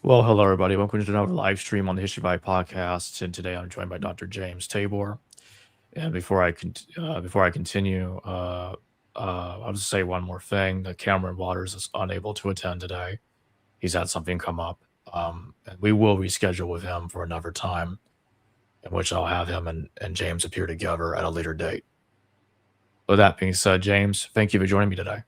Well, hello everybody. Welcome to another live stream on the History Vibe podcast. And today I'm joined by Dr. James Tabor. And before I continue, I'll just say one more thing: that Cameron Waters is unable to attend today. He's had something come up, and we will reschedule with him for another time, in which I'll have him and James appear together at a later date. With that being said, James, thank you for joining me today.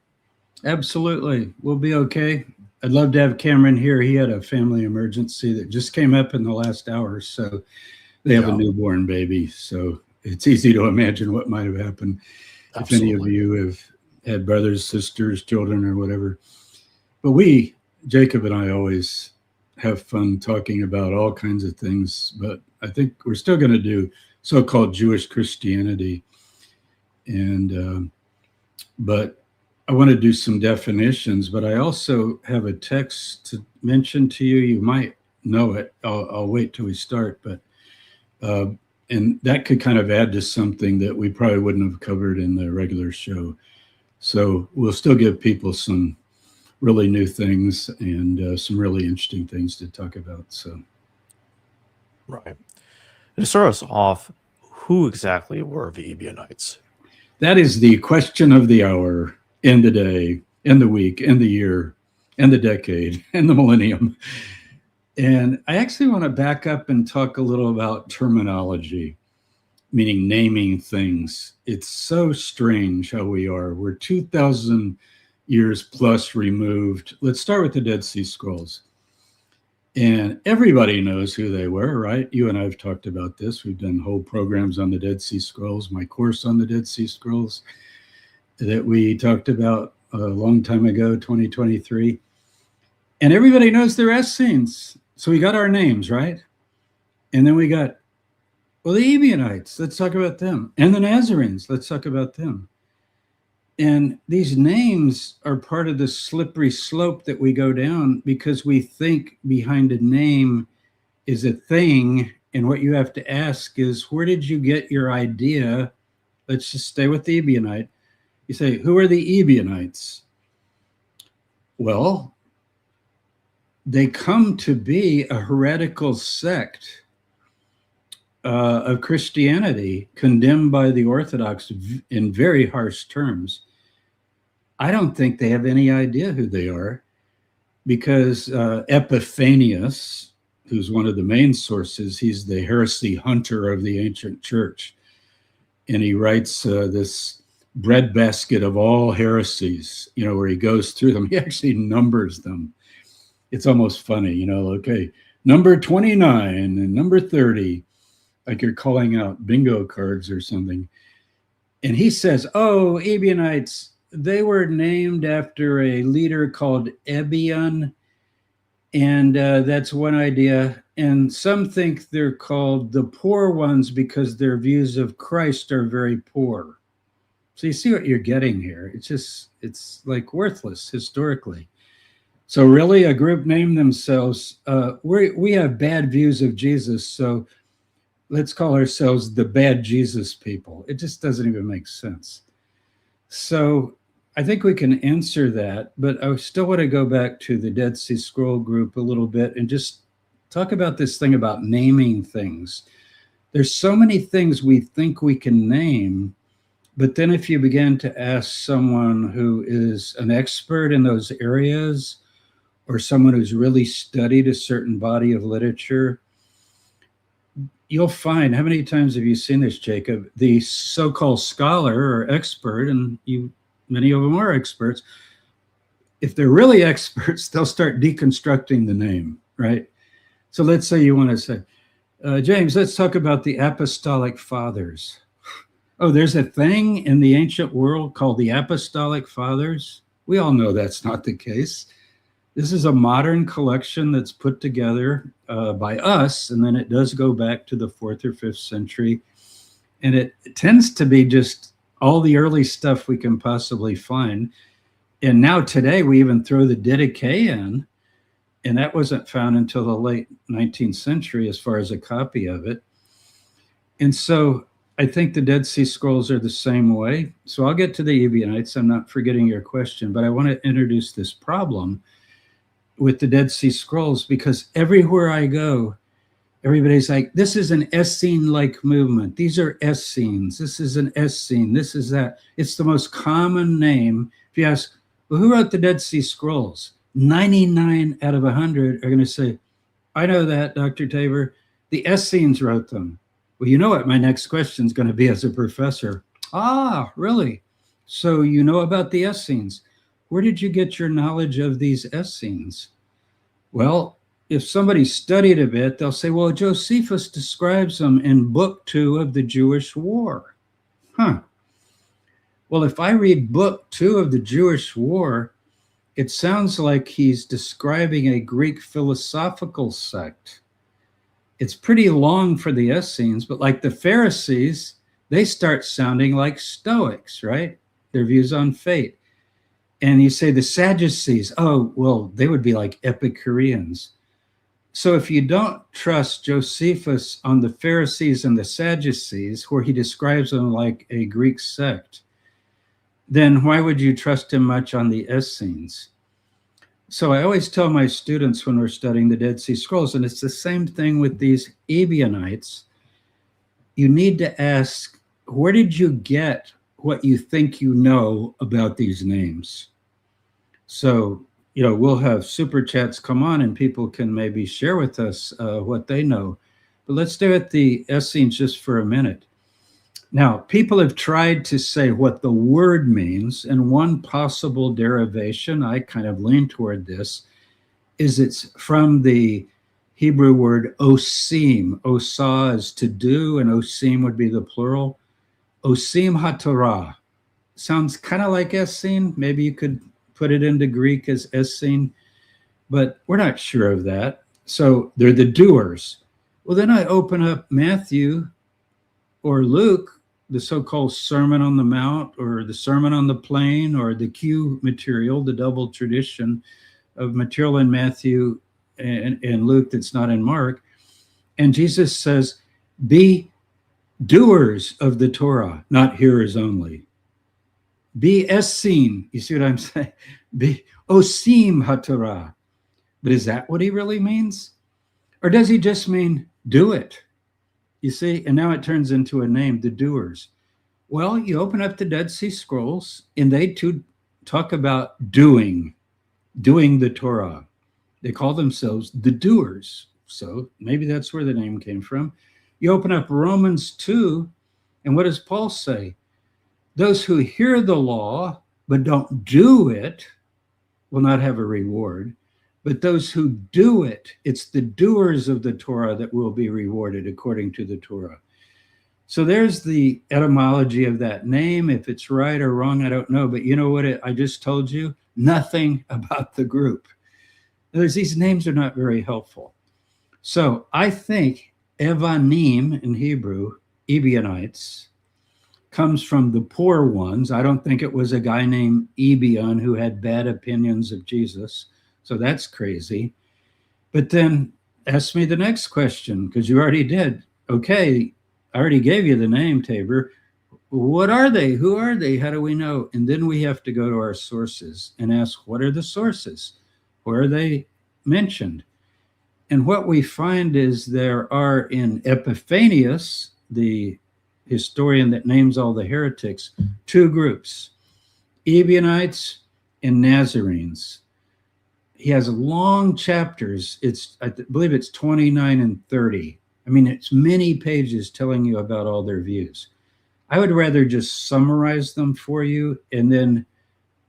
Absolutely. We'll be okay. I'd love to have Cameron here. He had a family emergency that just came up in the last hour. So they have a newborn baby. So it's easy to imagine what might have happened. Absolutely. If any of you have had brothers, sisters, children, or whatever. But Jacob and I, always have fun talking about all kinds of things. But I think we're still going to do so-called Jewish Christianity. But I want to do some definitions, but I also have a text to mention to you. You might know it. I'll wait till we start, but and that could kind of add to something that we probably wouldn't have covered in the regular show. So we'll still give people some really new things and some really interesting things to talk about. So, right. To start us off, who exactly were the Ebionites? That is the question of the hour. In the day, in the week, in the year, in the decade, in the millennium. And I actually want to back up and talk a little about terminology, meaning naming things. It's so strange how we are. We're 2,000 years plus removed. Let's start with the Dead Sea Scrolls. And everybody knows who they were, right? You and I have talked about this. We've done whole programs on the Dead Sea Scrolls, my course on the Dead Sea Scrolls that we talked about a long time ago, 2023. And everybody knows their Essenes. So we got our names, right? And then we got, the Ebionites, let's talk about them. And the Nazarenes, let's talk about them. And these names are part of the slippery slope that we go down because we think behind a name is a thing. And what you have to ask is, where did you get your idea? Let's just stay with the Ebionite. You say, who are the Ebionites? Well, they come to be a heretical sect of Christianity, condemned by the Orthodox in very harsh terms. I don't think they have any idea who they are, because Epiphanius, who's one of the main sources, he's the heresy hunter of the ancient church. And he writes this breadbasket of all heresies, where he goes through them. He actually numbers them. It's almost funny, okay, number 29 and number 30, like you're calling out bingo cards or something. And he says, Ebionites, they were named after a leader called Ebion. And that's one idea. And some think they're called the poor ones because their views of Christ are very poor. So you see what you're getting here. It's like worthless historically. So really a group named themselves, we have bad views of Jesus, so let's call ourselves the bad Jesus people. It just doesn't even make sense. So I think we can answer that, but I still want to go back to the Dead Sea Scroll group a little bit and just talk about this thing about naming things. There's so many things we think we can name. But then if you begin to ask someone who is an expert in those areas, or someone who's really studied a certain body of literature, you'll find, how many times have you seen this, Jacob? The so-called scholar or expert, and many of them are experts, if they're really experts, they'll start deconstructing the name, right? So let's say you want to say, James, let's talk about the Apostolic Fathers. There's a thing in the ancient world called the Apostolic Fathers. We all know that's not the case. This is a modern collection that's put together by us, and then it does go back to the 4th or 5th century. And it tends to be just all the early stuff we can possibly find. And now today we even throw the Didache in, and that wasn't found until the late 19th century as far as a copy of it. And so I think the Dead Sea Scrolls are the same way. So I'll get to the Ebionites. I'm not forgetting your question, but I want to introduce this problem with the Dead Sea Scrolls, because everywhere I go, everybody's like, this is an Essene-like movement. These are Essenes. This is an Essene. This is that. It's the most common name. If you ask, well, who wrote the Dead Sea Scrolls? 99 out of 100 are going to say, I know that, Dr. Tabor. The Essenes wrote them. Well, you know what my next question is going to be as a professor. Ah, really? So you know about the Essenes. Where did you get your knowledge of these Essenes? Well, if somebody studied a bit, they'll say, well, Josephus describes them in Book 2 of the Jewish War. Huh. Well, if I read Book 2 of the Jewish War, it sounds like he's describing a Greek philosophical sect. It's pretty long for the Essenes, but like the Pharisees, they start sounding like Stoics, right? Their views on fate. And you say the Sadducees, oh, well, they would be like Epicureans. So if you don't trust Josephus on the Pharisees and the Sadducees, where he describes them like a Greek sect, then why would you trust him much on the Essenes? So I always tell my students when we're studying the Dead Sea Scrolls, and it's the same thing with these Ebionites, you need to ask, where did you get what you think you know about these names? So, we'll have super chats come on and people can maybe share with us what they know. But let's stay at the Essenes just for a minute. Now, people have tried to say what the word means, and one possible derivation, I kind of lean toward this, is it's from the Hebrew word osim. Osa is to do, and osim would be the plural. Osim haTorah. Sounds kind of like Essene. Maybe you could put it into Greek as Essene, but we're not sure of that. So they're the doers. Well, then I open up Matthew or Luke, the so-called Sermon on the Mount or the Sermon on the Plain or the Q material, the double tradition of material in Matthew and Luke that's not in Mark. And Jesus says, be doers of the Torah, not hearers only. Be Essene. You see what I'm saying? Be osim haTorah. But is that what he really means? Or does he just mean do it? You see, and now it turns into a name, the doers. Well, you open up the Dead Sea Scrolls, and they too talk about doing the Torah. They call themselves the doers. So maybe that's where the name came from. You open up Romans 2, and what does Paul say? Those who hear the law but don't do it will not have a reward. But those who do it, it's the doers of the Torah that will be rewarded according to the Torah. So there's the etymology of that name. If it's right or wrong, I don't know. But you know what I just told you? Nothing about the group. These names are not very helpful. So I think Evanim in Hebrew, Ebionites, comes from the poor ones. I don't think it was a guy named Ebion who had bad opinions of Jesus. So that's crazy. But then ask me the next question, because you already did. Okay, I already gave you the name, Tabor. What are they? Who are they? How do we know? And then we have to go to our sources and ask, what are the sources? Where are they mentioned? And what we find is there are in Epiphanius, the historian that names all the heretics, two groups, Ebionites and Nazarenes. He has long chapters. I believe it's 29 and 30. I mean, it's many pages telling you about all their views. I would rather just summarize them for you and then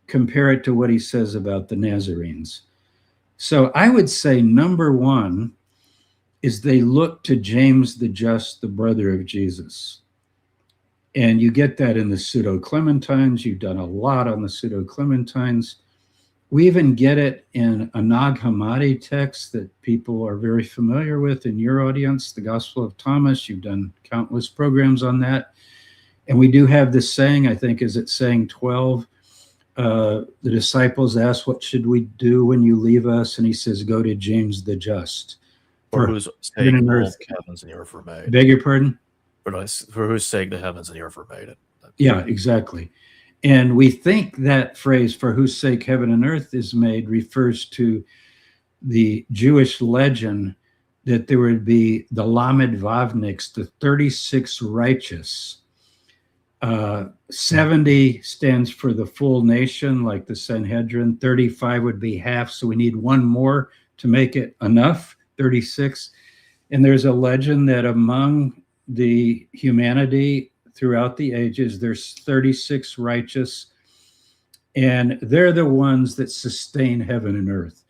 compare it to what he says about the Nazarenes. So I would say number one is they look to James the Just, the brother of Jesus. And you get that in the Pseudo-Clementines. You've done a lot on the Pseudo-Clementines. We even get it in a Nag Hammadi text that people are very familiar with in your audience, the Gospel of Thomas. You've done countless programs on that. And we do have this saying, I think, is it saying 12? The disciples ask, what should we do when you leave us? And he says, go to James the Just. For whose sake both heavens and the earth were made. Beg your pardon? For whose sake the heavens and the earth were made. Yeah, exactly. And we think that phrase, for whose sake heaven and earth is made, refers to the Jewish legend that there would be the Lamed Vavniks, the 36 righteous. 70 stands for the full nation, like the Sanhedrin. 35 would be half, so we need one more to make it enough, 36. And there's a legend that among the humanity throughout the ages, there's 36 righteous, and they're the ones that sustain heaven and earth.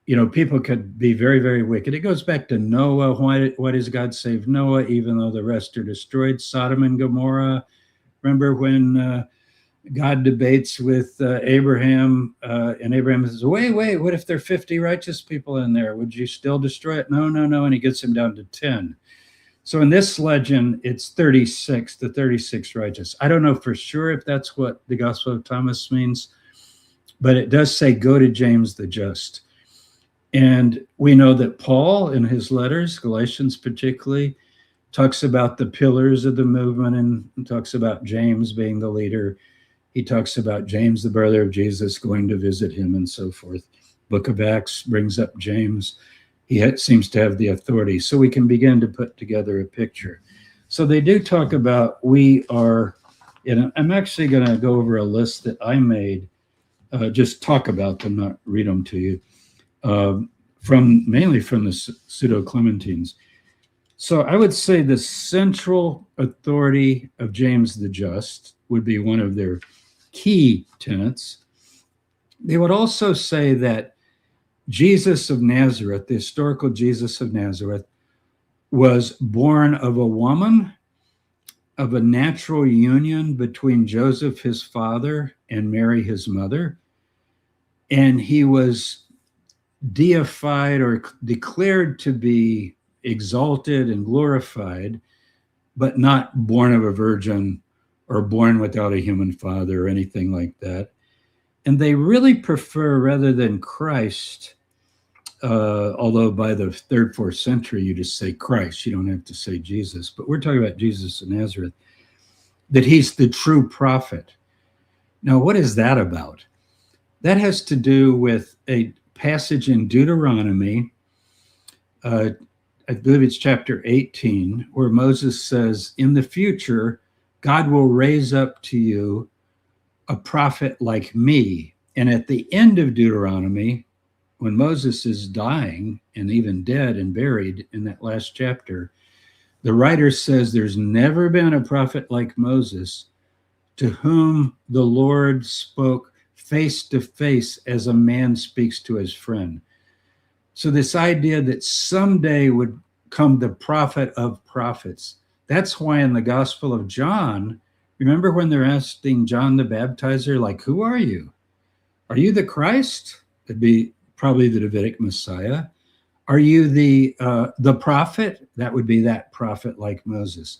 You know, people could be very, very wicked. It goes back to Noah. Why does God save Noah, even though the rest are destroyed? Sodom and Gomorrah. Remember when God debates with Abraham, and Abraham says, wait, what if there are 50 righteous people in there? Would you still destroy it? No. And he gets him down to 10. So in this legend, it's 36, the 36 righteous. I don't know for sure if that's what the Gospel of Thomas means, but it does say, go to James the Just. And we know that Paul, in his letters, Galatians particularly, talks about the pillars of the movement and talks about James being the leader. He talks about James, the brother of Jesus, going to visit him and so forth. Book of Acts brings up James. He seems to have the authority. So we can begin to put together a picture. So they do talk about we are, and I'm actually going to go over a list that I made, just talk about them, not read them to you. Mainly from the Pseudo-Clementines. So I would say the central authority of James the Just would be one of their key tenets. They would also say that Jesus of Nazareth, the historical Jesus of Nazareth, was born of a woman, of a natural union between Joseph, his father, and Mary, his mother. And he was deified or declared to be exalted and glorified, but not born of a virgin or born without a human father or anything like that. And they really prefer, rather than Christ, although by the 3rd, 4th century, you just say Christ, you don't have to say Jesus, but we're talking about Jesus of Nazareth, that he's the true prophet. Now, what is that about? That has to do with a passage in Deuteronomy, I believe it's chapter 18, where Moses says, in the future, God will raise up to you a prophet like me. And at the end of Deuteronomy, when Moses is dying and even dead and buried in that last chapter, the writer says there's never been a prophet like Moses to whom the Lord spoke face to face as a man speaks to his friend. So this idea that someday would come the prophet of prophets. That's why in the Gospel of John, remember when they're asking John the Baptizer, like, who are you? Are you the Christ? It'd be probably the Davidic Messiah. Are you the prophet? That would be that prophet like Moses.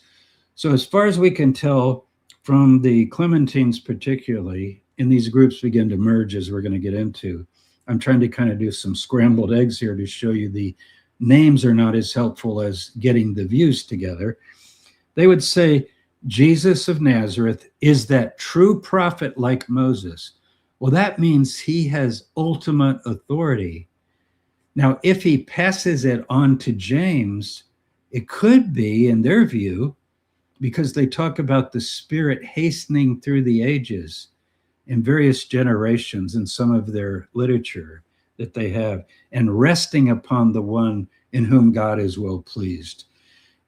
So as far as we can tell from the Clementines particularly, and these groups begin to merge as we're going to get into. I'm trying to kind of do some scrambled eggs here to show you the names are not as helpful as getting the views together. They would say Jesus of Nazareth is that true prophet like Moses. Well, that means he has ultimate authority. Now, if he passes it on to James, it could be, in their view, because they talk about the Spirit hastening through the ages in various generations in some of their literature that they have, and resting upon the one in whom God is well pleased.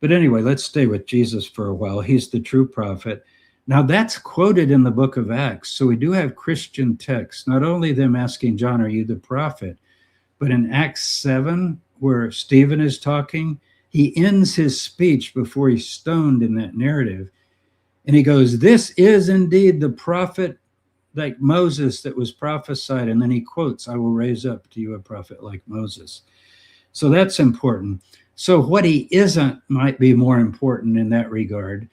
But anyway, let's stay with Jesus for a while. He's the true prophet. Now that's quoted in the book of Acts. So we do have Christian texts, not only them asking John, are you the prophet? But in Acts 7, where Stephen is talking, he ends his speech before he's stoned in that narrative. And he goes, this is indeed the prophet like Moses that was prophesied. And then he quotes, I will raise up to you a prophet like Moses. So that's important. So what he isn't might be more important in that regard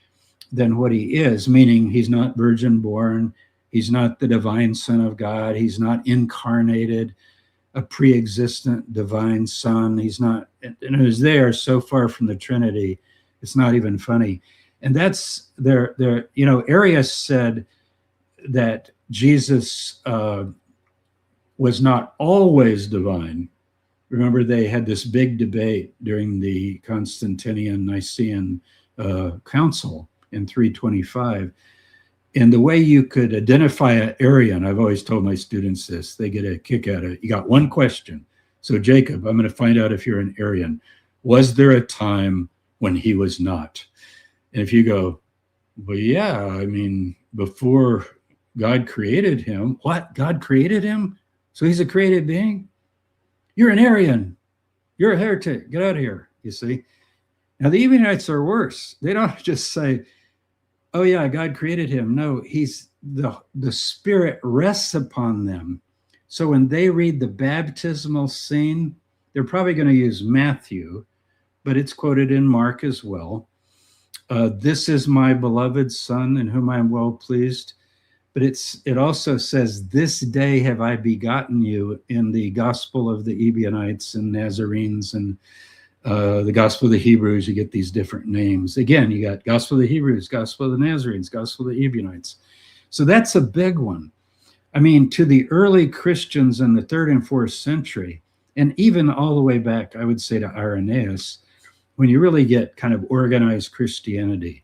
than what he is, meaning he's not virgin born. He's not the divine Son of God. He's not incarnated, a pre-existent divine Son. He's not, and who's there so far from the Trinity, it's not even funny. And that's their Arius said that Jesus was not always divine. Remember, they had this big debate during the Constantinian Nicene Council in 325. And the way you could identify an Arian, I've always told my students this, they get a kick out of it. You got one question. So, Jacob, I'm going to find out if you're an Arian. Was there a time when he was not? And if you go, well, yeah, I mean, before God created him, what? God created him? So he's a created being? You're an Arian. You're a heretic. Get out of here, you see. Now, the Ebionites are worse. They don't just say, oh, yeah, God created him. No, he's the Spirit rests upon them. So when they read the baptismal scene, they're probably going to use Matthew, but it's quoted in Mark as well. This is my beloved Son in whom I am well pleased. But it also says, this day have I begotten you in the Gospel of the Ebionites and Nazarenes and the Gospel of the Hebrews. You get these different names. Again, you got Gospel of the Hebrews, Gospel of the Nazarenes, Gospel of the Ebionites. So that's a big one. I mean, to the early Christians in the 3rd and 4th century, and even all the way back, I would say, to Irenaeus, when you really get kind of organized Christianity.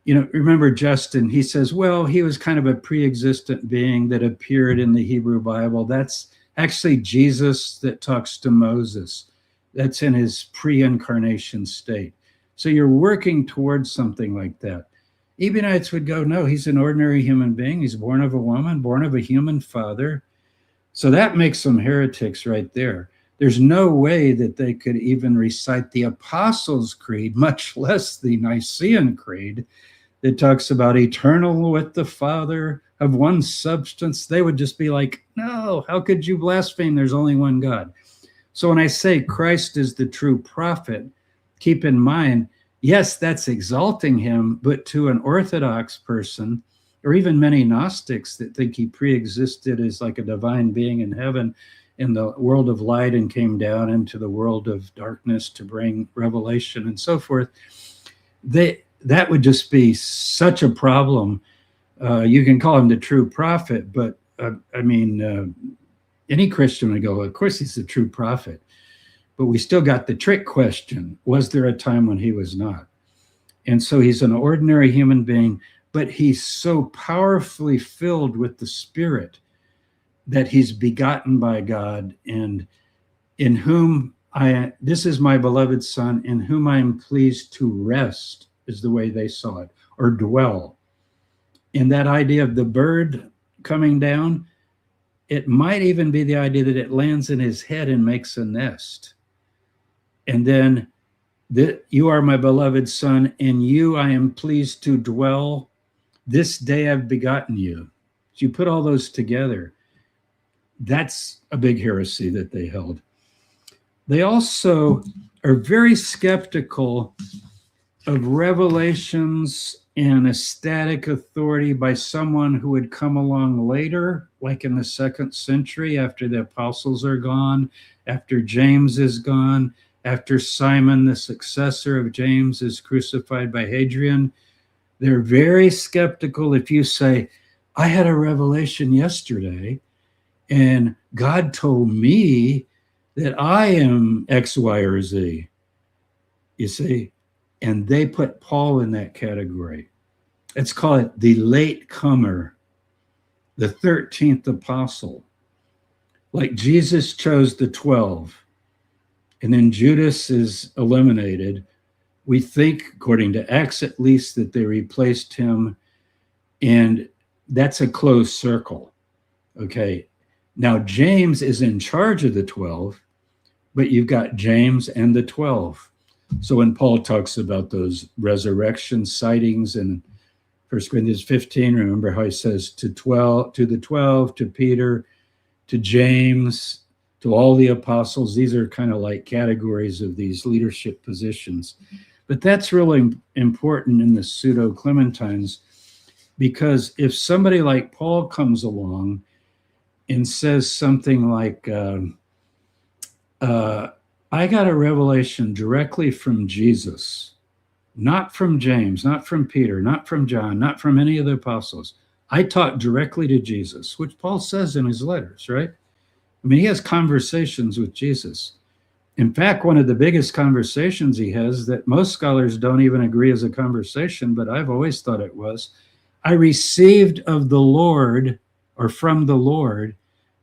You know, remember Justin, he says, well, he was kind of a pre-existent being that appeared in the Hebrew Bible. That's actually Jesus that talks to Moses. That's in his pre-incarnation state. So you're working towards something like that. Ebionites would go, no, he's an ordinary human being. He's born of a woman, born of a human father. So that makes them heretics right there. There's no way that they could even recite the Apostles' Creed, much less the Nicene Creed, that talks about eternal with the Father of one substance. They would just be like, no, how could you blaspheme? There's only one God. So when I say Christ is the true prophet, keep in mind, yes, that's exalting him, but to an Orthodox person, or even many Gnostics that think he pre-existed as like a divine being in heaven, in the world of light and came down into the world of darkness to bring revelation and so forth, that would just be such a problem. You can call him the true prophet, but I mean, any Christian would go, of course he's the true prophet. But we still got the trick question. Was there a time when he was not? And so he's an ordinary human being, but he's so powerfully filled with the Spirit that he's begotten by God, and in whom this is my beloved Son, in whom I am pleased to rest, is the way they saw it, or dwell. In that idea of the bird coming down, it might even be the idea that it lands in his head and makes a nest. And then, you are my beloved Son, in you I am pleased to dwell. This day I've begotten you. So you put all those together. That's a big heresy that they held. They also are very skeptical of revelations and ecstatic authority by someone who would come along later, like in the 2nd century, after the apostles are gone, after James is gone, after Simon, the successor of James, is crucified by Hadrian. They're very skeptical if you say, I had a revelation yesterday, and God told me that I am X, Y, or Z. You see? And they put Paul in that category. Let's call it the late comer, the 13th apostle. Like Jesus chose the 12, and then Judas is eliminated. We think, according to Acts at least, that they replaced him, and that's a closed circle. Okay. Now, James is in charge of the 12, but you've got James and the 12. So when Paul talks about those resurrection sightings in 1 Corinthians 15, remember how he says to the 12, to Peter, to James, to all the apostles. These are kind of like categories of these leadership positions. But that's really important in the pseudo-Clementines, because if somebody like Paul comes along and says something like, I got a revelation directly from Jesus, not from James, not from Peter, not from John, not from any of the apostles. I talked directly to Jesus, which Paul says in his letters, right? I mean, he has conversations with Jesus. In fact, one of the biggest conversations he has that most scholars don't even agree is a conversation, but I've always thought it was, I received of the Lord, or from the Lord,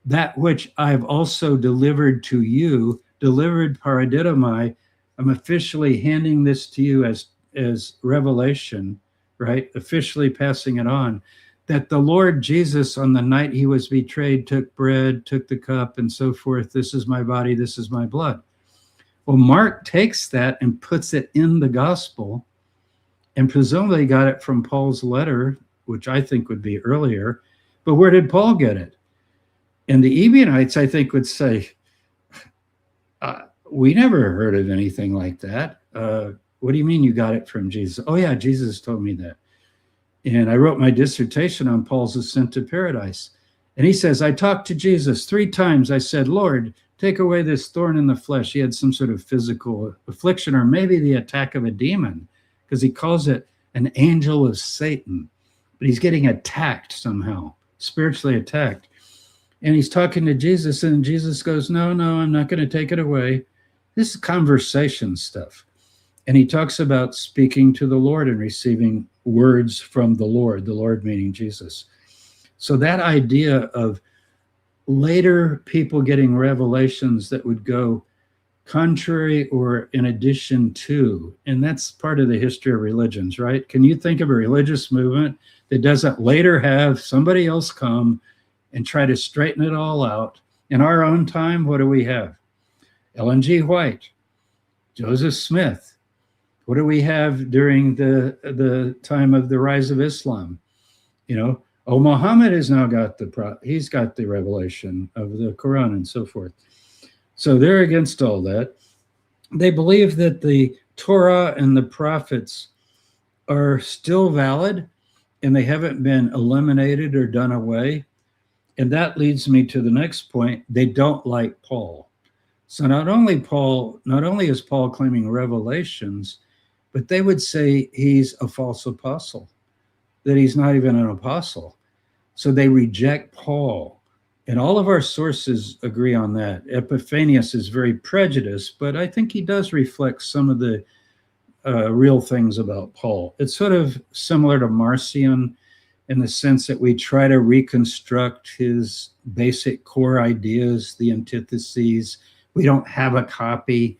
that which I've also delivered to you, delivered paradidomai. I'm officially handing this to you as revelation, right? Officially passing it on. That the Lord Jesus, on the night he was betrayed, took bread, took the cup, and so forth. This is my body, this is my blood. Well, Mark takes that and puts it in the gospel, and presumably got it from Paul's letter, which I think would be earlier. But where did Paul get it? And the Ebionites, I think, would say, we never heard of anything like that. What do you mean you got it from Jesus? Oh, yeah, Jesus told me that. And I wrote my dissertation on Paul's ascent to paradise. And he says, I talked to Jesus 3 times. I said, Lord, take away this thorn in the flesh. He had some sort of physical affliction, or maybe the attack of a demon, because he calls it an angel of Satan. But he's getting attacked somehow, spiritually attacked. And he's talking to Jesus, and Jesus goes, no, I'm not going to take it away. This is conversation stuff. And he talks about speaking to the Lord and receiving words from the Lord meaning Jesus. So that idea of later people getting revelations that would go contrary or in addition to, and that's part of the history of religions, right? Can you think of a religious movement that doesn't later have somebody else come and try to straighten it all out? In our own time, what do we have? Ellen G. White, Joseph Smith. What do we have during the time of the rise of Islam? Muhammad has now got he's got the revelation of the Quran and so forth. So they're against all that. They believe that the Torah and the prophets are still valid and they haven't been eliminated or done away. And that leads me to the next point. They don't like Paul. So not only is Paul claiming revelations, but they would say he's a false apostle, that he's not even an apostle. So they reject Paul. And all of our sources agree on that. Epiphanius is very prejudiced, but I think he does reflect some of the real things about Paul. It's sort of similar to Marcion in the sense that we try to reconstruct his basic core ideas, the antitheses. We don't have a copy.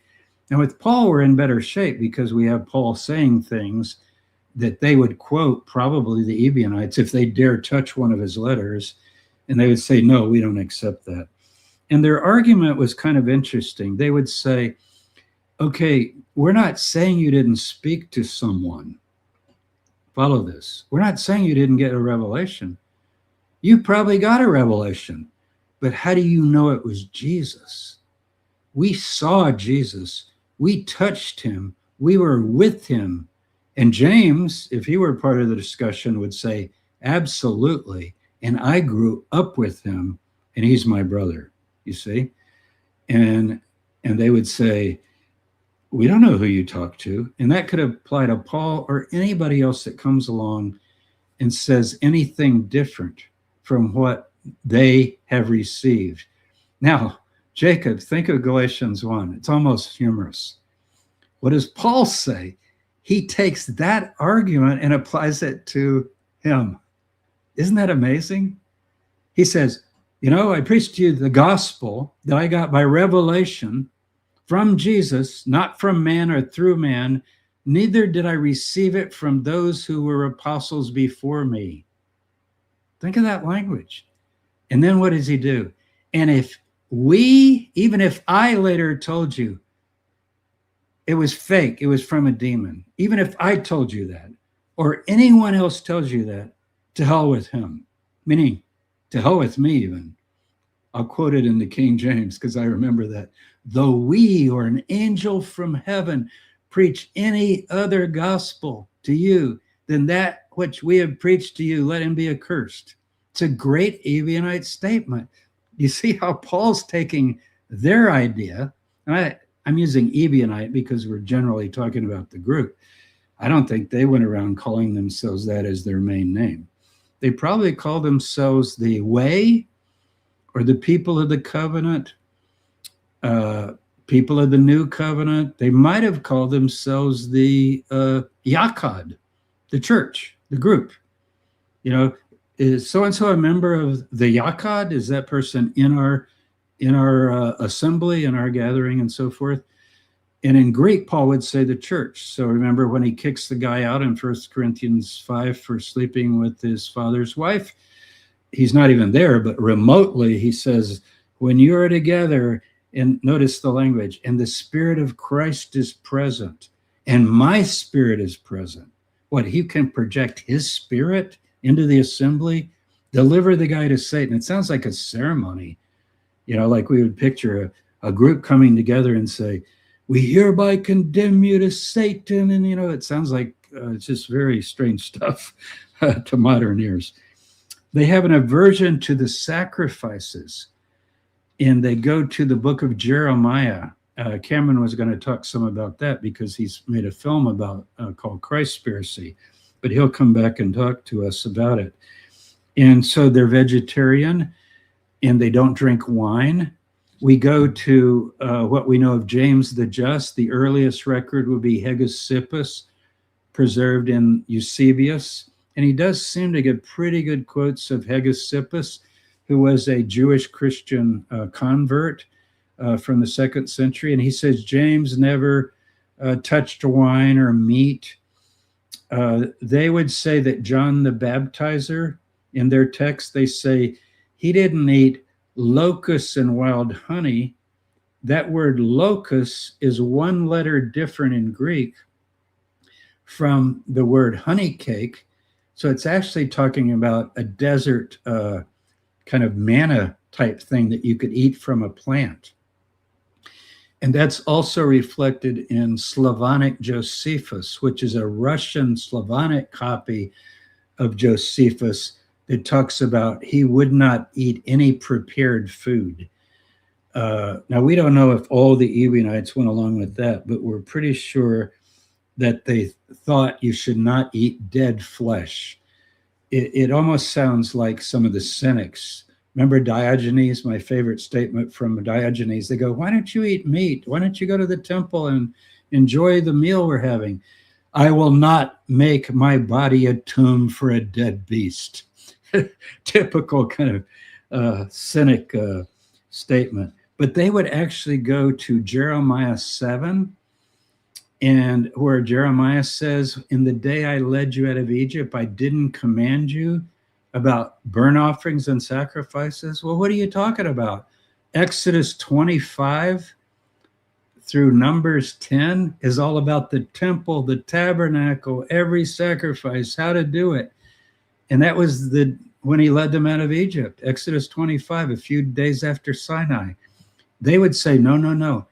And with Paul, we're in better shape because we have Paul saying things that they would quote, probably the Ebionites, if they dare touch one of his letters, and they would say, no, we don't accept that. And their argument was kind of interesting. They would say, okay, we're not saying you didn't speak to someone. Follow this. We're not saying you didn't get a revelation. You probably got a revelation, but how do you know it was Jesus? We saw Jesus. We touched him. We were with him. And James, if he were part of the discussion, would say, absolutely. And I grew up with him, and he's my brother, you see? And they would say, we don't know who you talk to. And that could apply to Paul or anybody else that comes along and says anything different from what they have received. Now, Jacob, think of Galatians 1. It's almost humorous. What does Paul say? He takes that argument and applies it to him. Isn't that amazing? He says, I preached to you the gospel that I got by revelation from Jesus, not from man or through man. Neither did I receive it from those who were apostles before me. Think of that language. And then what does he do? And even if I later told you it was fake, it was from a demon, even if I told you that, or anyone else tells you that, to hell with him, meaning to hell with me even. I'll quote it in the King James because I remember that. Though we or an angel from heaven preach any other gospel to you than that which we have preached to you, let him be accursed. It's a great Ebionite statement. You see how Paul's taking their idea, and I'm using Ebionite because we're generally talking about the group. I don't think they went around calling themselves that as their main name. They probably called themselves the Way or the people of the covenant, people of the new covenant. They might have called themselves the Yakad, the church, the group. You know, is so-and-so a member of the Yakad? Is that person in our assembly, in our gathering, and so forth? And in Greek, Paul would say the church. So remember when he kicks the guy out in 1 Corinthians 5 for sleeping with his father's wife, he's not even there, but remotely he says, when you are together, and notice the language, and the Spirit of Christ is present, and my spirit is present. What, he can project his spirit into the assembly, deliver the guy to Satan. It sounds like a ceremony, you know, like we would picture a group coming together and say, we hereby condemn you to Satan. And, you know, it sounds like it's just very strange stuff to modern ears. They have an aversion to the sacrifices, and they go to the book of Jeremiah. Cameron was going to talk some about that because he's made a film about called Christspiracy, but he'll come back and talk to us about it. And so they're vegetarian, and they don't drink wine. We go to what we know of James the Just. The earliest record would be Hegesippus, preserved in Eusebius. And he does seem to get pretty good quotes of Hegesippus, who was a Jewish Christian convert from the 2nd century. And he says James never touched wine or meat. They would say that John the Baptizer, in their text, they say he didn't eat locusts and wild honey. That word locust is one letter different in Greek from the word honey cake. So it's actually talking about a desert kind of manna type thing that you could eat from a plant. And that's also reflected in Slavonic Josephus, which is a Russian Slavonic copy of Josephus that talks about he would not eat any prepared food. Now, we don't know if all the Ebionites went along with that, but we're pretty sure that they thought you should not eat dead flesh. It almost sounds like some of the cynics. Remember Diogenes, my favorite statement from Diogenes? They go, why don't you eat meat? Why don't you go to the temple and enjoy the meal we're having? I will not make my body a tomb for a dead beast. Typical kind of cynic statement. But they would actually go to Jeremiah 7, and where Jeremiah says, in the day I led you out of Egypt, I didn't command you about burnt offerings and sacrifices. Well, what are you talking about? Exodus 25 through Numbers 10 is all about the temple, the tabernacle, every sacrifice, how to do it. And that was when he led them out of Egypt, Exodus 25, a few days after Sinai. They would say, no, no, no.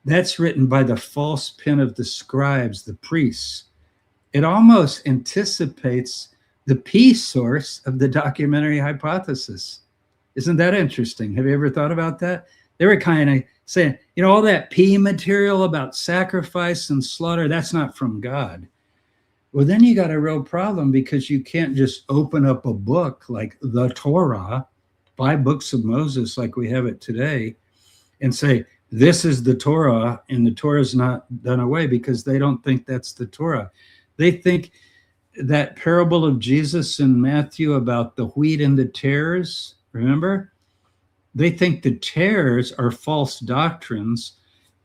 That's written by the false pen of the scribes, the priests. It almost anticipates the P source of the documentary hypothesis. Isn't that interesting? Have you ever thought about that? They were kind of saying, you know, all that P material about sacrifice and slaughter, that's not from God. Well, then you got a real problem, because you can't just open up a book like the Torah, 5 books of Moses like we have it today, and say, this is the Torah, and the Torah is not done away, because they don't think that's the Torah. They think that parable of Jesus in Matthew about the wheat and the tares, remember? They think the tares are false doctrines,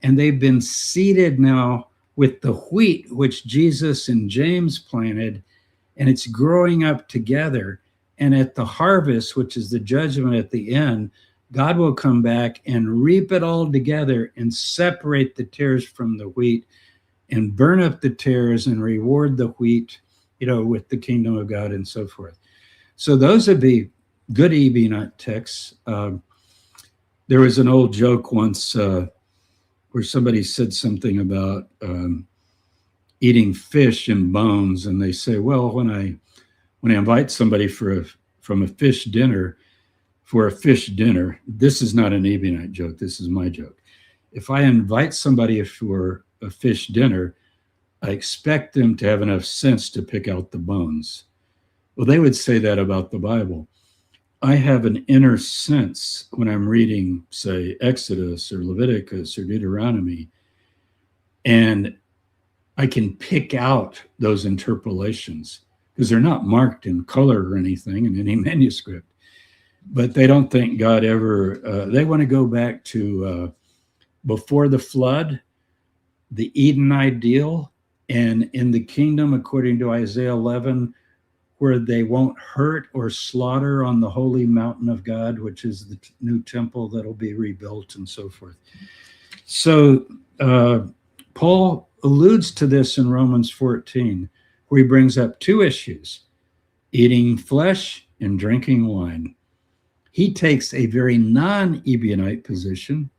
and they've been seeded now with the wheat, which Jesus and James planted, and it's growing up together. And at the harvest, which is the judgment at the end, God will come back and reap it all together and separate the tares from the wheat and burn up the tares and reward the wheat, you know, with the kingdom of God and so forth. So those would be good Ebionite texts. There was an old joke once where somebody said something about eating fish and bones, and they say, well, when I invite somebody for a fish dinner, this is not an Ebionite joke, this is my joke. If I invite somebody for a fish dinner, I expect them to have enough sense to pick out the bones. Well, they would say that about the Bible. I have an inner sense when I'm reading, say, Exodus or Leviticus or Deuteronomy, and I can pick out those interpolations because they're not marked in color or anything in any manuscript. But they don't think God ever, they want to go back to before the flood, the Eden ideal, and in the kingdom, according to Isaiah 11, where they won't hurt or slaughter on the holy mountain of God, which is the new temple that'll be rebuilt and so forth. So Paul alludes to this in Romans 14, where he brings up two issues, eating flesh and drinking wine. He takes a very non-Ebionite position,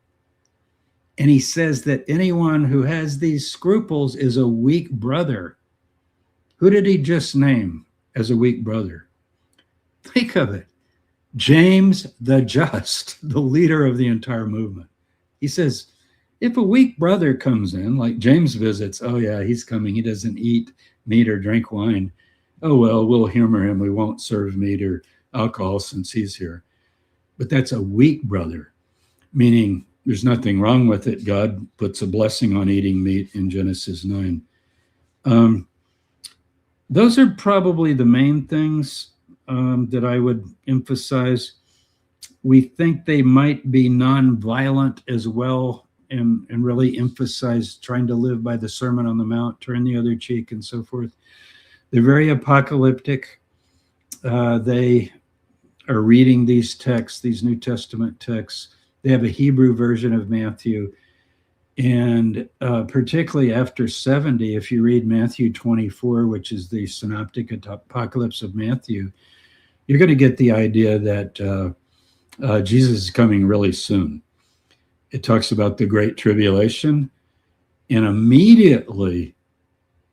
and he says that anyone who has these scruples is a weak brother. Who did he just name as a weak brother? Think of it. James the Just, the leader of the entire movement. He says, if a weak brother comes in, like James visits, oh yeah, he's coming, he doesn't eat meat or drink wine. Oh well, we'll humor him, we won't serve meat or alcohol since he's here. But that's a weak brother, meaning there's nothing wrong with it. God puts a blessing on eating meat in Genesis 9. Those are probably the main things that I would emphasize. We think they might be non-violent as well, and really emphasize trying to live by the Sermon on the Mount, turn the other cheek, and so forth. They're very apocalyptic. They are reading these texts, these New Testament texts. They have a Hebrew version of Matthew. And particularly after 70, if you read Matthew 24, which is the synoptic apocalypse of Matthew, you're going to get the idea that Jesus is coming really soon. It talks about the Great Tribulation, and immediately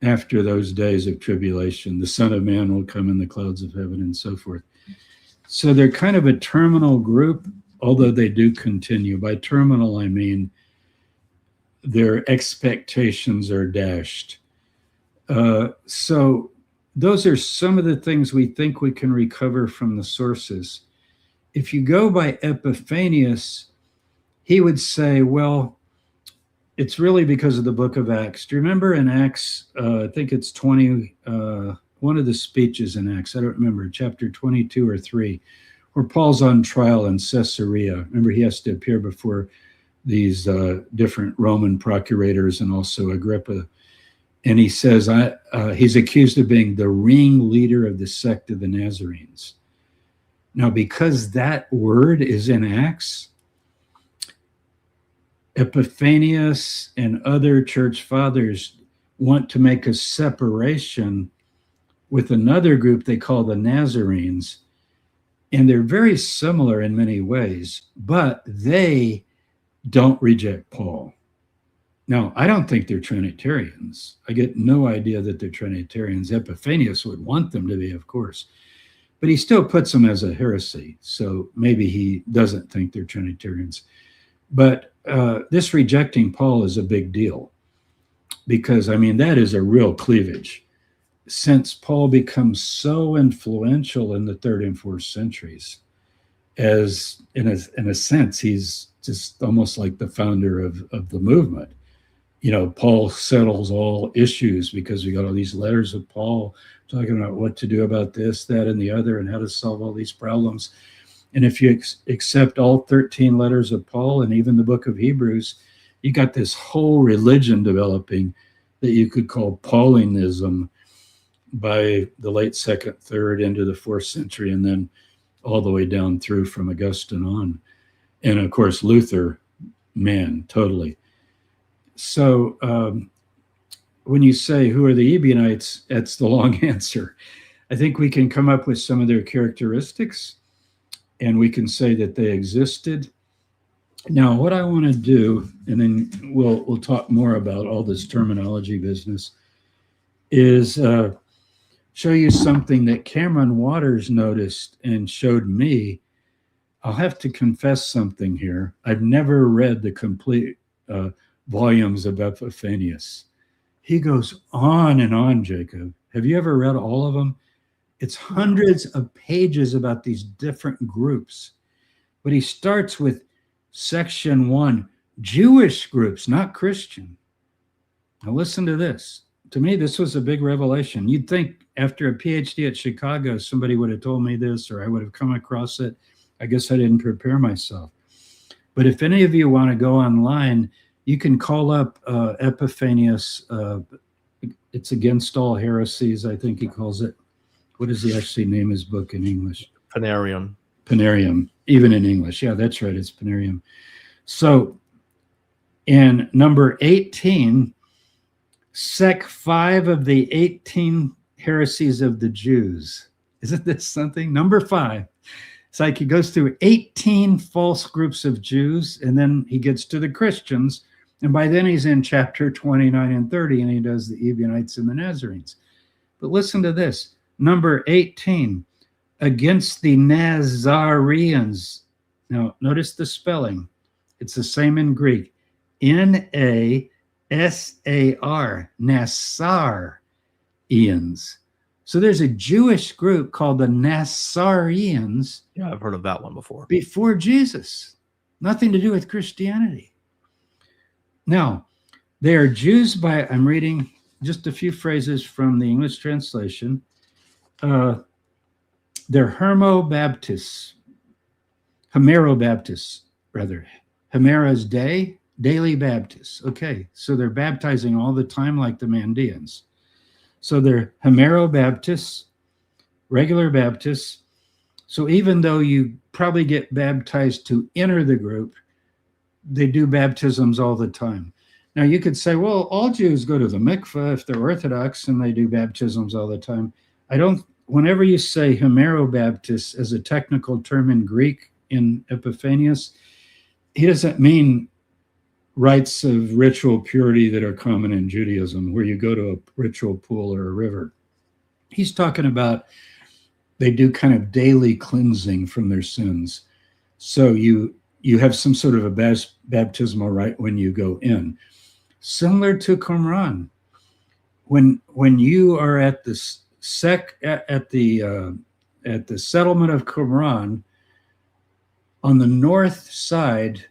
after those days of tribulation, the Son of Man will come in the clouds of heaven and so forth. So they're kind of a terminal group, although they do continue. By terminal, I mean their expectations are dashed. So those are some of the things we think we can recover from the sources. If you go by Epiphanius, he would say, well, it's really because of the book of Acts. Do you remember in Acts, I think it's 20, one of the speeches in Acts, I don't remember, chapter 22 or 3, where Paul's on trial in Caesarea. Remember, he has to appear before these different Roman procurators and also Agrippa. And he says, he's accused of being the ringleader of the sect of the Nazarenes. Now, because that word is in Acts, Epiphanius and other church fathers want to make a separation with another group they call the Nazarenes. And they're very similar in many ways, but they don't reject Paul. Now, I don't think they're Trinitarians. I get no idea that they're Trinitarians. Epiphanius would want them to be, of course, but he still puts them as a heresy. So maybe he doesn't think they're Trinitarians. But this rejecting Paul is a big deal because, I mean, that is a real cleavage. Since Paul becomes so influential in the 3rd and 4th centuries, as in a sense, he's just almost like the founder of the movement. You know, Paul settles all issues because we got all these letters of Paul talking about what to do about this, that, and the other, and how to solve all these problems. And if you accept all 13 letters of Paul and even the book of Hebrews, you got this whole religion developing that you could call Paulinism by the late 2nd, 3rd into the 4th century, and then all the way down through from Augustine on. And of course, Luther, man, totally. So when you say, who are the Ebionites, that's the long answer. I think we can come up with some of their characteristics, and we can say that they existed. Now, what I want to do, and then we'll talk more about all this terminology business, is show you something that Cameron Waters noticed and showed me. I'll have to confess something here. I've never read the complete volumes of Epiphanius. He goes on and on, Jacob. Have you ever read all of them? It's hundreds of pages about these different groups. But he starts with section 1, Jewish groups, not Christian. Now listen to this. To me, this was a big revelation. You'd think after a PhD at Chicago, somebody would have told me this, or I would have come across it. I guess I didn't prepare myself. But if any of you want to go online, you can call up Epiphanius. It's Against All Heresies, I think he calls it. What does he actually name his book in English? Panarium. Panarium, even in English. Yeah, that's right. It's Panarium. So in number 18, Sec 5 of the 18 heresies of the Jews. Isn't this something? Number 5. It's like he goes through 18 false groups of Jews, and then he gets to the Christians. And by then he's in chapter 29 and 30, and he does the Ebionites and the Nazarenes. But listen to this. Number 18, against the Nazareans. Now, notice the spelling. It's the same in Greek. Nasar, Nazareans. So there's a Jewish group called the Nazareans. Yeah, I've heard of that one before. Before Jesus. Nothing to do with Christianity. Now, they are Jews by, I'm reading just a few phrases from the English translation. They're Hermobaptists, rather. Hemera's day, daily Baptists. Okay, so they're baptizing all the time like the Mandeans. So they're Hemerobaptists, regular Baptists. So even though you probably get baptized to enter the group, they do baptisms all the time. Now you could say, well, all Jews go to the mikveh if they're Orthodox and they do baptisms all the time. Whenever you say Hemerobaptist as a technical term in Greek in Epiphanius, he doesn't mean rites of ritual purity that are common in Judaism, where you go to a ritual pool or a river. He's talking about they do kind of daily cleansing from their sins. So you have some sort of a baptismal rite when you go in. Similar to Qumran. When you are at the at the settlement of Qumran, on the north side,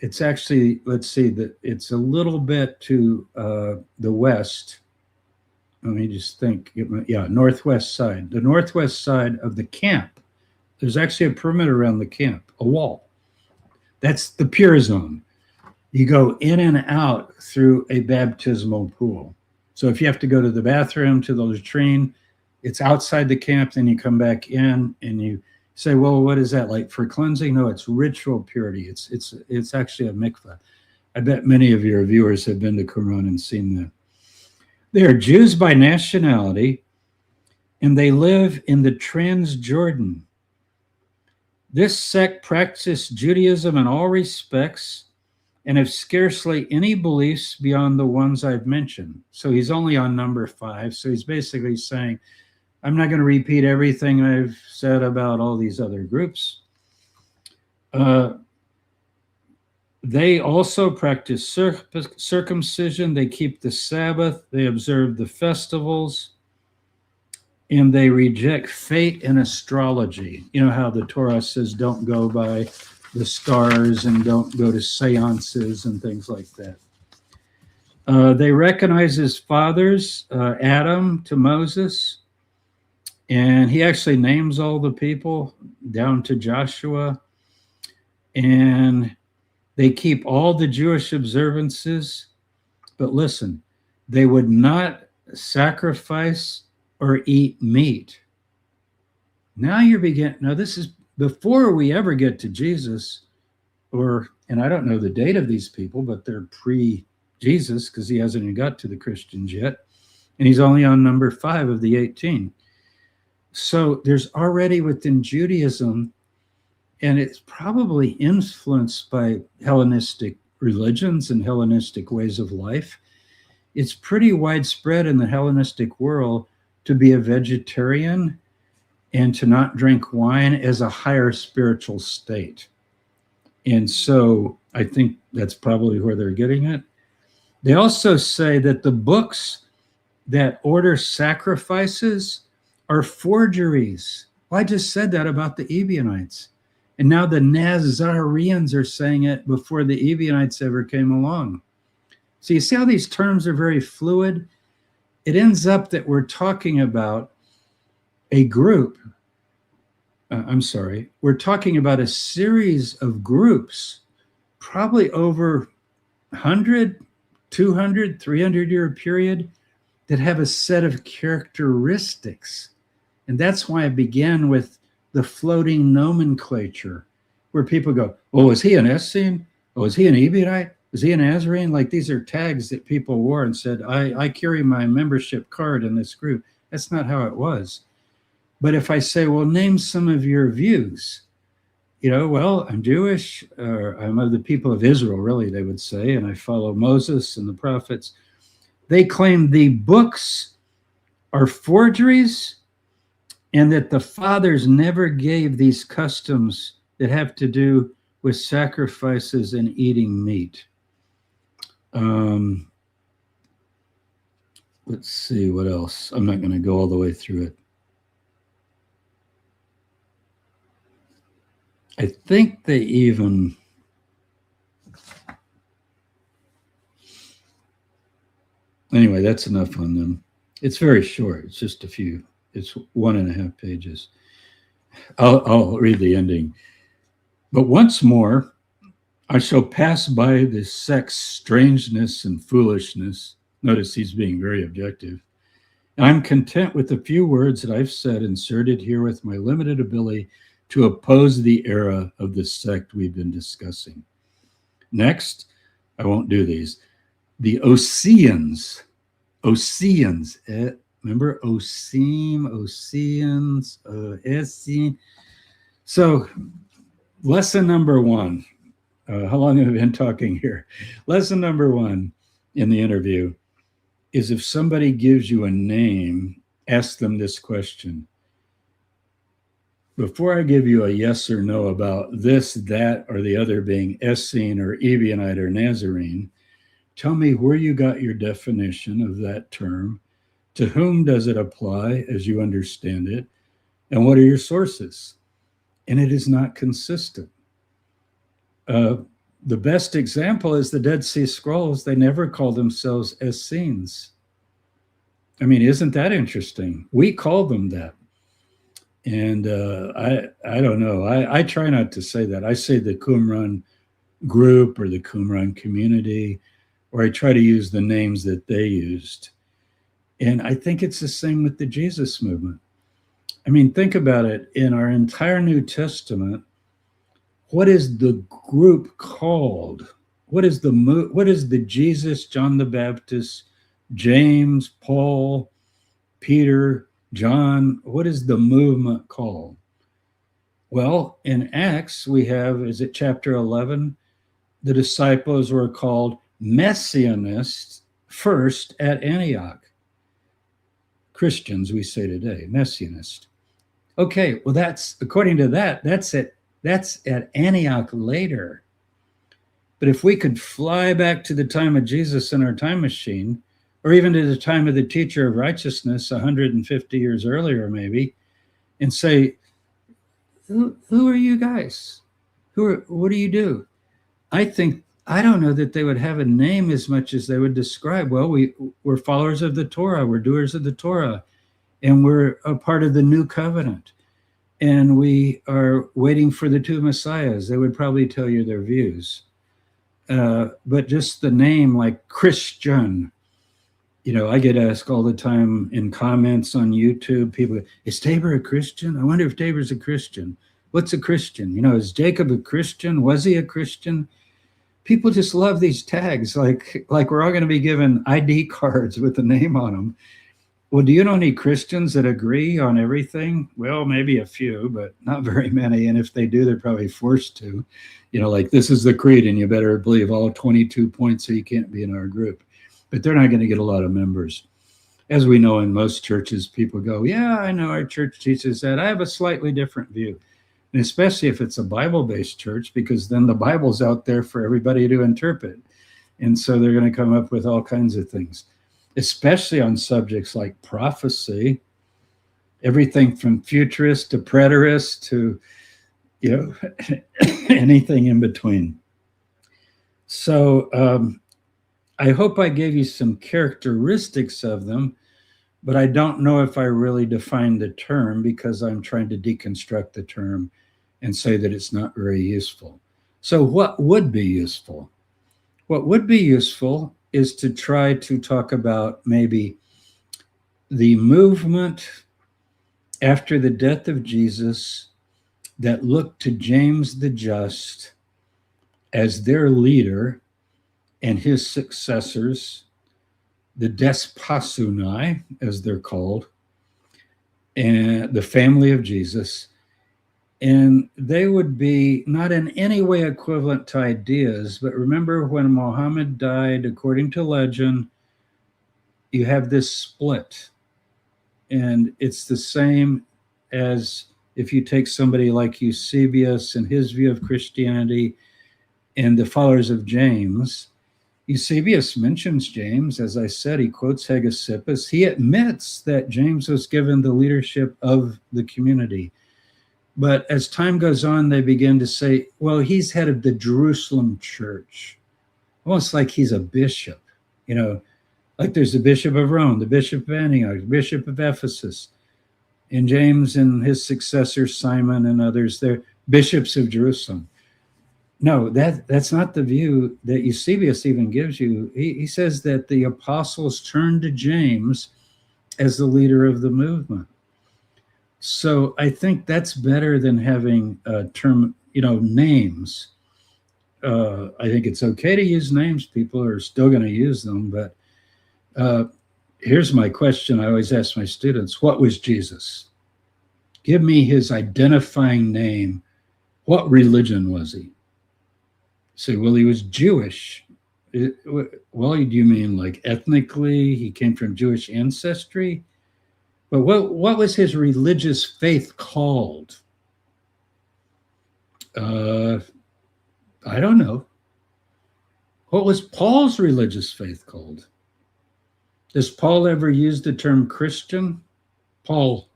it's actually, let's see, that it's a little bit to the west. Let me just think. Yeah, northwest side. The northwest side of the camp. There's actually a perimeter around the camp, a wall. That's the pure zone. You go in and out through a baptismal pool. So if you have to go to the bathroom, to the latrine, it's outside the camp, then you come back in and you say, well, what is that, like for cleansing? No, it's ritual purity. It's actually a mikveh. I bet many of your viewers have been to Qumran and seen that. They are Jews by nationality, and they live in the Transjordan. This sect practices Judaism in all respects and have scarcely any beliefs beyond the ones I've mentioned. So he's only on number 5. So he's basically saying, I'm not going to repeat everything I've said about all these other groups. They also practice circumcision. They keep the Sabbath. They observe the festivals. And they reject fate and astrology. You know how the Torah says don't go by the stars and don't go to seances and things like that. They recognize his fathers, Adam to Moses. And he actually names all the people down to Joshua. And they keep all the Jewish observances. But listen, they would not sacrifice or eat meat. Now this is before we ever get to Jesus, and I don't know the date of these people, but they're pre-Jesus because he hasn't even got to the Christians yet. And he's only on number 5 of the 18. So there's already within Judaism, and it's probably influenced by Hellenistic religions and Hellenistic ways of life. It's pretty widespread in the Hellenistic world to be a vegetarian and to not drink wine as a higher spiritual state. And so I think that's probably where they're getting it. They also say that the books that order sacrifices are forgeries. Well, I just said that about the Ebionites. And now the Nazareans are saying it before the Ebionites ever came along. So you see how these terms are very fluid? It ends up that we're talking about a group. We're talking about a series of groups, probably over 100, 200, 300-year period, that have a set of characteristics. And that's why I began with the floating nomenclature, where people go, oh, is he an Essene? Oh, is he an Ebionite? Is he a Nazarene? Like, these are tags that people wore and said, I carry my membership card in this group. That's not how it was. But if I say, well, name some of your views, well, I'm Jewish, or I'm of the people of Israel, really, they would say, and I follow Moses and the prophets. They claim the books are forgeries and that the fathers never gave these customs that have to do with sacrifices and eating meat. Let's see what else. I'm not going to go all the way through it. I think they even anyway, that's enough on them. It's very short. It's just a few. It's 1.5 pages. I'll read the ending. But once more, I shall pass by this sect's strangeness and foolishness. Notice he's being very objective. And I'm content with the few words that I've said, inserted here with my limited ability to oppose the era of the sect we've been discussing. Next, I won't do these. The Oseans. Remember Oseans, Essene. So, lesson number 1. How long have I been talking here? Lesson number 1 in the interview is, if somebody gives you a name, ask them this question. Before I give you a yes or no about this, that, or the other being Essene or Ebionite or Nazarene, tell me where you got your definition of that term, to whom does it apply as you understand it, and what are your sources? And it is not consistent. The best example is the Dead Sea Scrolls. They never call themselves Essenes. I mean, isn't that interesting? We call them that. And I don't know. I try not to say that. I say the Qumran group or the Qumran community, or I try to use the names that they used. And I think it's the same with the Jesus movement. I mean, think about it. In our entire New Testament, what is the group called? What is the Jesus, John the Baptist, James, Paul, Peter, John, what is the movement called? Well, in Acts, we have, is it chapter 11? The disciples were called Messianists first at Antioch. Christians, we say today, Messianist. Okay, well, that's, according to that, that's at Antioch later. But if we could fly back to the time of Jesus in our time machine, or even to the time of the teacher of righteousness 150 years earlier, maybe, and say, who are you guys? What do you do? I don't know that they would have a name as much as they would describe, well, we're followers of the Torah, we're doers of the Torah, and we're a part of the new covenant, and we are waiting for the 2 Messiahs. They would probably tell you their views. But just the name, like Christian, I get asked all the time in comments on YouTube, people go, is Tabor a Christian? I wonder if Tabor's a Christian. What's a Christian? Is Jacob a Christian? Was he a Christian? People just love these tags, like we're all going to be given ID cards with the name on them. Well, do you know any Christians that agree on everything? Well, maybe a few, but not very many. And if they do, they're probably forced to. Like, this is the creed, and you better believe all 22 points, so you can't be in our group. But they're not going to get a lot of members. As we know, in most churches, people go, yeah, I know our church teaches that. I have a slightly different view. And especially if it's a Bible-based church, because then the Bible's out there for everybody to interpret. And so they're going to come up with all kinds of things, especially on subjects like prophecy everything from futurist to preterist to, anything in between. So I hope I gave you some characteristics of them, but I don't know if I really defined the term because I'm trying to deconstruct the term and say that it's not very useful. So what would be useful? What would be useful is to try to talk about maybe the movement after the death of Jesus that looked to James the Just as their leader and his successors, the Desposunai, as they're called, and the family of Jesus. And they would be not in any way equivalent to ideas, but remember when Muhammad died, according to legend, you have this split. And it's the same as if you take somebody like Eusebius and his view of Christianity and the followers of James. Eusebius mentions James. As I said, he quotes Hegesippus. He admits that James was given the leadership of the community. But as time goes on, they begin to say, well, he's head of the Jerusalem church, almost like he's a bishop, like there's the bishop of Rome, the bishop of Antioch, the bishop of Ephesus, and James and his successor, Simon and others, they're bishops of Jerusalem. No, that's not the view that Eusebius even gives you. He says that the apostles turned to James as the leader of the movement. So I think that's better than having a term, names. I think it's okay to use names. People are still going to use them. But here's my question I always ask my students. What was Jesus? Give me his identifying name. What religion was he? Say, well, he was Jewish. Well, do you mean like ethnically? He came from Jewish ancestry? But what was his religious faith called? I don't know. What was Paul's religious faith called? Does Paul ever use the term Christian? Paul,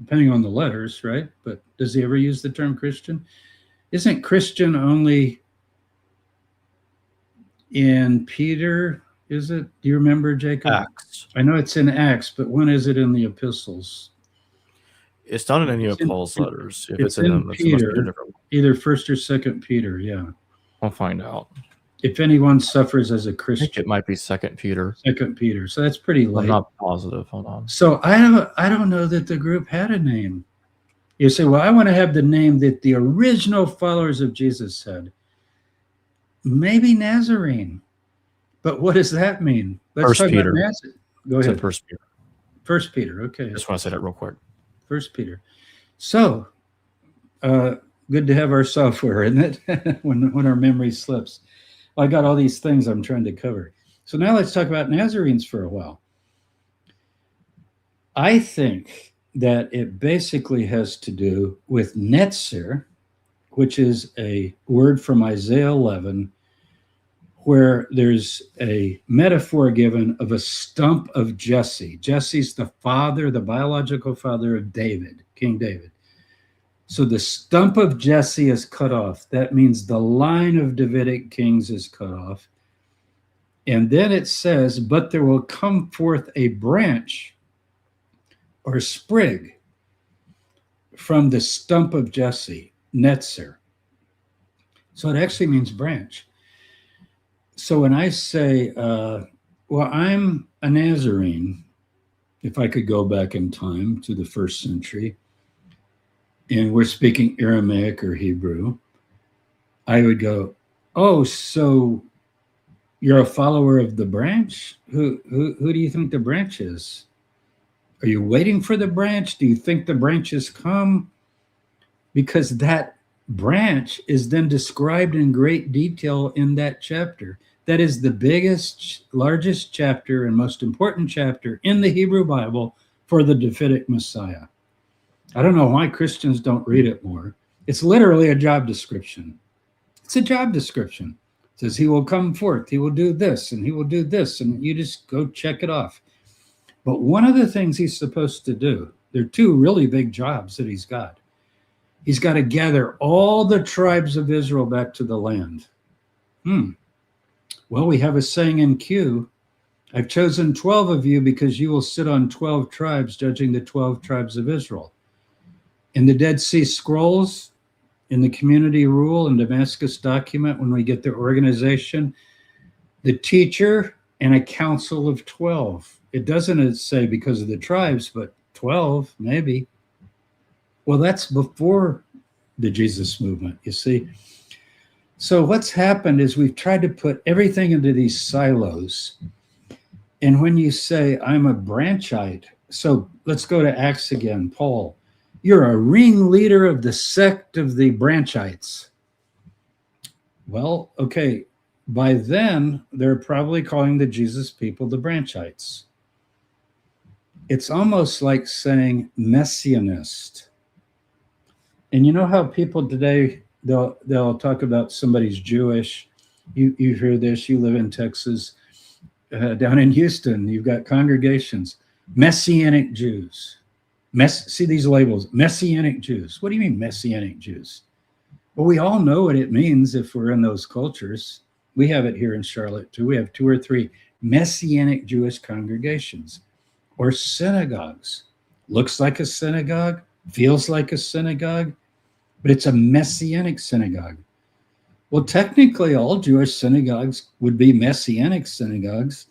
depending on the letters, right? But does he ever use the term Christian? Isn't Christian only in Peter? Is it? Do you remember, Jacob? Acts. I know it's in Acts, but when is it in the epistles? It's not in any of Paul's letters. If it's in them, Peter, either 1st or 2nd Peter, yeah. I'll find out. If anyone suffers as a Christian. I think it might be 2nd Peter. 2nd Peter, so that's pretty late. I'm not positive. Hold on. So I don't know that the group had a name. You say, well, I want to have the name that the original followers of Jesus had. Maybe Nazarene. But what does that mean? Let's First talk Peter. about Nazarene. Go ahead. First Peter. 1 Peter, okay. I just want to say that real quick. 1 Peter. So, good to have our software, isn't it? when our memory slips. I got all these things I'm trying to cover. So now let's talk about Nazarenes for a while. I think that it basically has to do with Netzer, which is a word from Isaiah 11, where there's a metaphor given of a stump of Jesse. Jesse's the father, the biological father of David, King David. So the stump of Jesse is cut off. That means the line of Davidic kings is cut off. And then it says, but there will come forth a branch or sprig from the stump of Jesse, Netzer. So it actually means branch. So when I say, well, I'm a Nazarene, if I could go back in time to the 1st century, and we're speaking Aramaic or Hebrew, I would go, oh, so you're a follower of the branch? Who do you think the branch is? Are you waiting for the branch? Do you think the branch has come? Because that branch is then described in great detail in that chapter. That is the biggest, largest chapter and most important chapter in the Hebrew Bible for the Davidic Messiah. I don't know why Christians don't read it more. It's literally a job description. It's a job description. It says he will come forth, he will do this, and he will do this, and you just go check it off. But one of the things he's supposed to do, There are two really big jobs that he's got. He's got to gather all the tribes of Israel back to the land. Well, we have a saying in Q, I've chosen 12 of you because you will sit on 12 tribes, judging the 12 tribes of Israel. In the Dead Sea Scrolls, in the community rule and Damascus document, when we get the organization, the teacher and a council of 12. It doesn't say because of the tribes, but 12, maybe. Well, that's before the Jesus movement, you see. So what's happened is we've tried to put everything into these silos. And when you say, I'm a branchite, so let's go to Acts again, Paul. You're a ringleader of the sect of the branchites. Well, okay, by then, they're probably calling the Jesus people the branchites. It's almost like saying messianist. And you know how people today, they'll talk about somebody's Jewish. You hear this, you live in Texas. Down in Houston, you've got congregations, Messianic Jews. See these labels, Messianic Jews. What do you mean Messianic Jews? Well, we all know what it means if we're in those cultures. We have it here in Charlotte too. We have 2 or 3 Messianic Jewish congregations or synagogues. Looks like a synagogue, feels like a synagogue, but it's a Messianic synagogue. Well, technically, all Jewish synagogues would be Messianic synagogues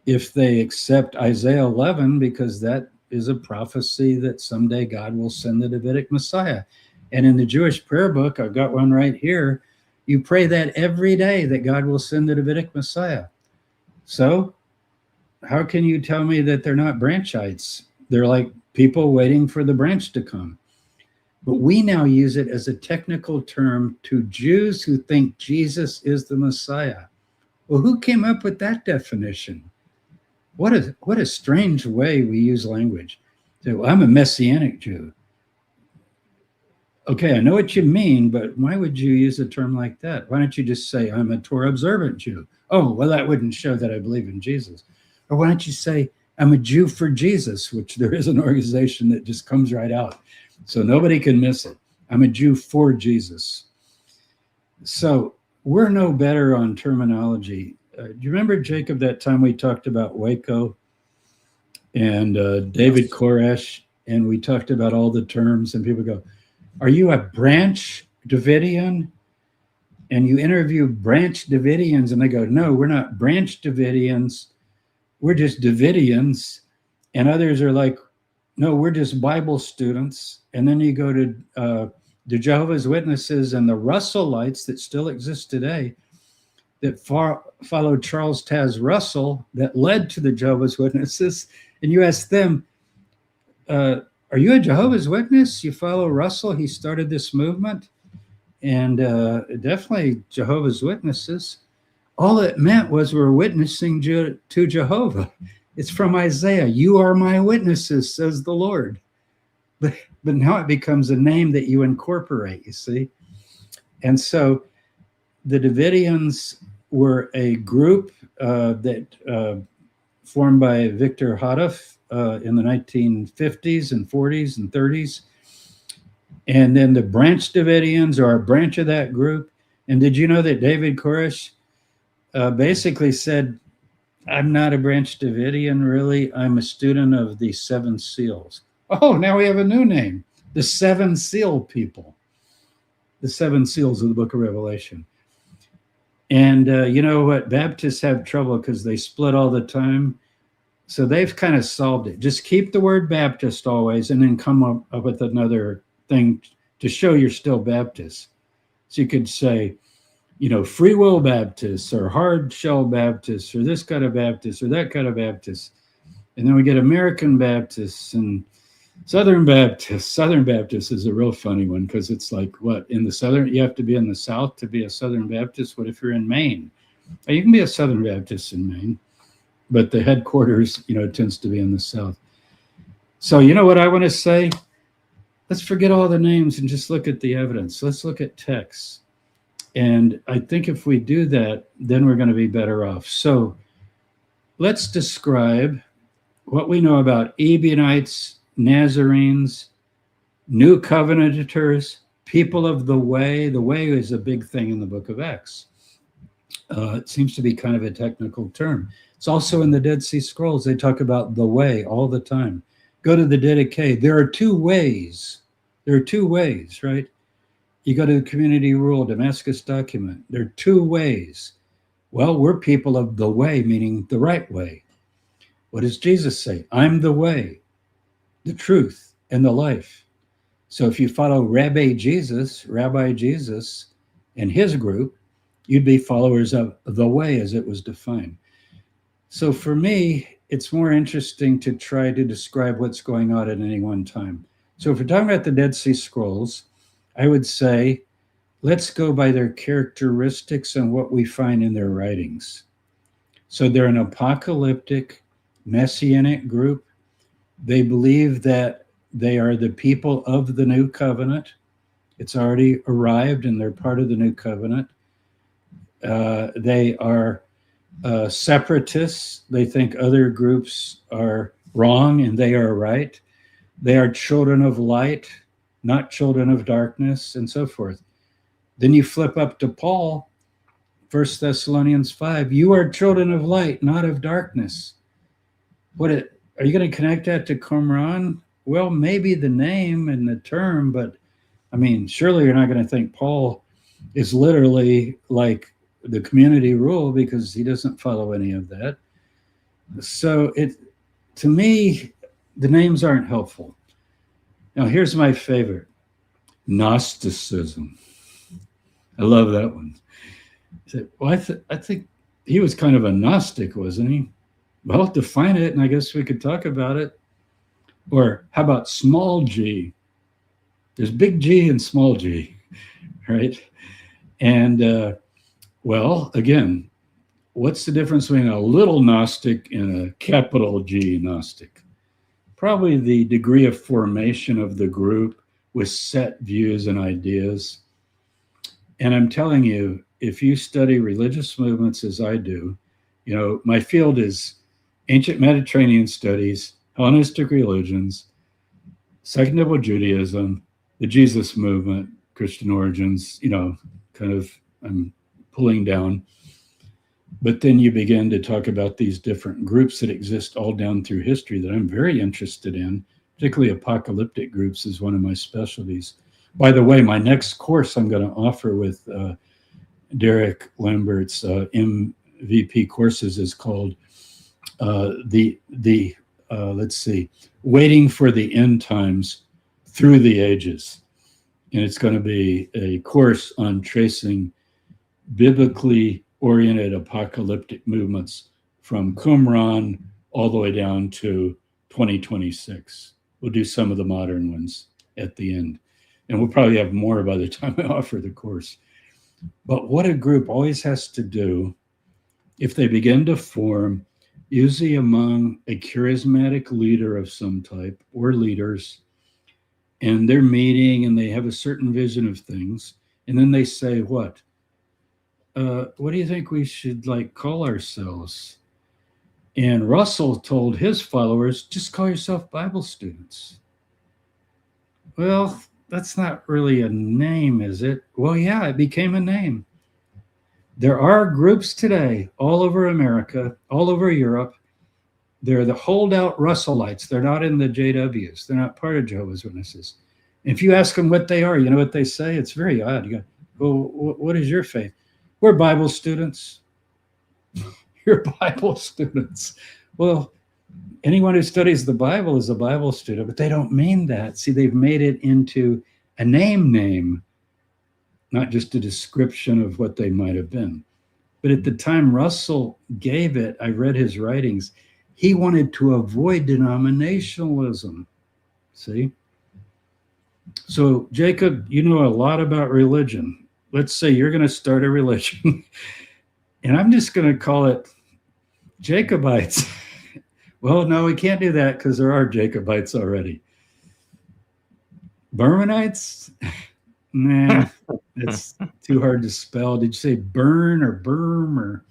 if they accept Isaiah 11, because that is a prophecy that someday God will send the Davidic Messiah. And in the Jewish prayer book, I've got one right here, you pray that every day that God will send the Davidic Messiah. So how can you tell me that they're not branchites? They're like people waiting for the branch to come. But we now use it as a technical term to Jews who think Jesus is the Messiah. Well, who came up with that definition? What a strange way we use language. So, well, I'm a Messianic Jew. Okay, I know what you mean, but why would you use a term like that? Why don't you just say, I'm a Torah observant Jew? Oh, well, that wouldn't show that I believe in Jesus. Or why don't you say, I'm a Jew for Jesus, which there is an organization that just comes right out. So nobody can miss it. I'm a Jew for Jesus. So we're no better on terminology. Do you remember, Jacob, that time we talked about Waco and David Koresh, and we talked about all the terms, and people go, are you a branch Davidian? And you interview branch Davidians, and they go, no, we're not branch Davidians. We're just Davidians. And others are like, no, we're just Bible students. And then you go to the Jehovah's Witnesses and the Russellites that still exist today that followed Charles Taz Russell that led to the Jehovah's Witnesses. And you ask them, are you a Jehovah's Witness? You follow Russell? He started this movement. And definitely Jehovah's Witnesses. All it meant was we're witnessing to Jehovah. It's from Isaiah. You are my witnesses, says the Lord. But now it becomes a name that you incorporate, you see. And so the Davidians were a group that formed by Victor Haddaf in the 1950s and 40s and 30s. And then the branch Davidians are a branch of that group. And did you know that David Koresh basically said, I'm not a branch Davidian, really. I'm a student of the 7 Seals. Oh, now we have a new name, the 7 Seal people, the 7 Seals of the book of Revelation. And you know what? Baptists have trouble because they split all the time. So they've kind of solved it. Just keep the word Baptist always and then come up with another thing to show you're still Baptist. So you could say, you know, free will Baptists or hard shell Baptists or this kind of Baptist or that kind of Baptist. And then we get American Baptists and Southern Baptists. Southern Baptist is a real funny one because it's like, what, in the Southern, you have to be in the South to be a Southern Baptist? What if you're in Maine? You can be a Southern Baptist in Maine, but the headquarters, you know, tends to be in the South. So you know what I want to say? Let's forget all the names and just look at the evidence. Let's look at texts. And I think if we do that, then we're going to be better off. So let's describe what we know about Ebionites Nazarenes, New Covenanters, people of the way. The way is a big thing in the book of Acts. It seems to be kind of a technical term. It's also in the Dead Sea Scrolls. They talk about the way all the time. Go to the Didache. There are two ways. There are two ways, right? You go to the Community Rule, Damascus document. There are two ways. Well, we're people of the way, meaning the right way. What does Jesus say? I'm the way, the truth, and the life. So if you follow Rabbi Jesus and his group, you'd be followers of the way as it was defined. So for me, it's more interesting to try to describe what's going on at any one time. So if we're talking about the Dead Sea Scrolls, I would say, let's go by their characteristics and what we find in their writings. So they're an apocalyptic, messianic group. They believe that they are the people of the new covenant. It's already arrived and they're part of the new covenant. They are separatists. They think other groups are wrong and they are right. They are children of light, not children of darkness, and so forth. Then you flip up to Paul, 1 Thessalonians 5. You are children of light, not of darkness. Are you going to connect that to Qumran? Well, maybe the name and the term, but I mean, surely you're not going to think Paul is literally like the Community Rule because he doesn't follow any of that. So to me, the names aren't helpful. Now, here's my favorite, Gnosticism. I love that one. I said, well, I think he was kind of a Gnostic, wasn't he? Well, define it, and I guess we could talk about it. Or how about small g? There's big G and small g, right? And, well, again, what's the difference between a little Gnostic and a capital G Gnostic? Probably the degree of formation of the group with set views and ideas. And I'm telling you, if you study religious movements as I do, you know, my field is ancient Mediterranean studies, Hellenistic religions, Second Temple Judaism, the Jesus movement, Christian origins, you know, kind of I'm pulling down. But then you begin to talk about these different groups that exist all down through history that I'm very interested in, particularly apocalyptic groups is one of my specialties. By the way, my next course I'm going to offer with Derek Lambert's MVP courses is called let's see, Waiting for the End Times Through the Ages. And it's going to be a course on tracing biblically oriented apocalyptic movements from Qumran all the way down to 2026. We'll do some of the modern ones at the end. And we'll probably have more by the time I offer the course. But what a group always has to do, if they begin to form, usually among a charismatic leader of some type or leaders, and they're meeting and they have a certain vision of things, and then they say, what do you think we should call ourselves? And Russell told his followers, just call yourself Bible students. Well, that's not really a name, is it? Well, yeah, it became a name. There are groups today all over America, all over Europe. They're the holdout Russellites. They're not in the JWs. They're not part of Jehovah's Witnesses. And if you ask them what they are, you know what they say? It's very odd. You go, well, what is your faith? We're Bible students. You're Bible students. Well, anyone who studies the Bible is a Bible student, but they don't mean that. See, they've made it into a name, not just a description of what they might have been. But at the time Russell gave it, I read his writings, he wanted to avoid denominationalism. See? So, Jacob, you know a lot about religion. Let's say you're going to start a religion, and I'm just going to call it Jacobites. Well, no, we can't do that because there are Jacobites already. Burmanites? Nah, it's too hard to spell. Did you say burn or berm or?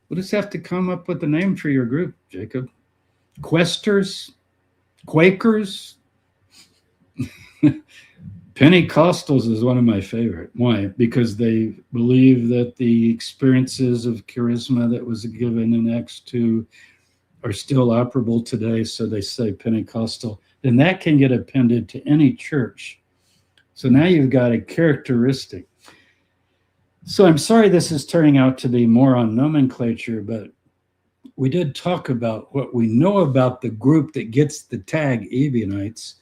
We'll just have to come up with a name for your group, Jacob. Questers? Quakers, Pentecostals is one of my favorite. Why? Because they believe that the experiences of charisma that was given in Acts 2 are still operable today, so they say Pentecostal. Then that can get appended to any church. So now you've got a characteristic. So I'm sorry this is turning out to be more on nomenclature, but we did talk about what we know about the group that gets the tag Ebionites.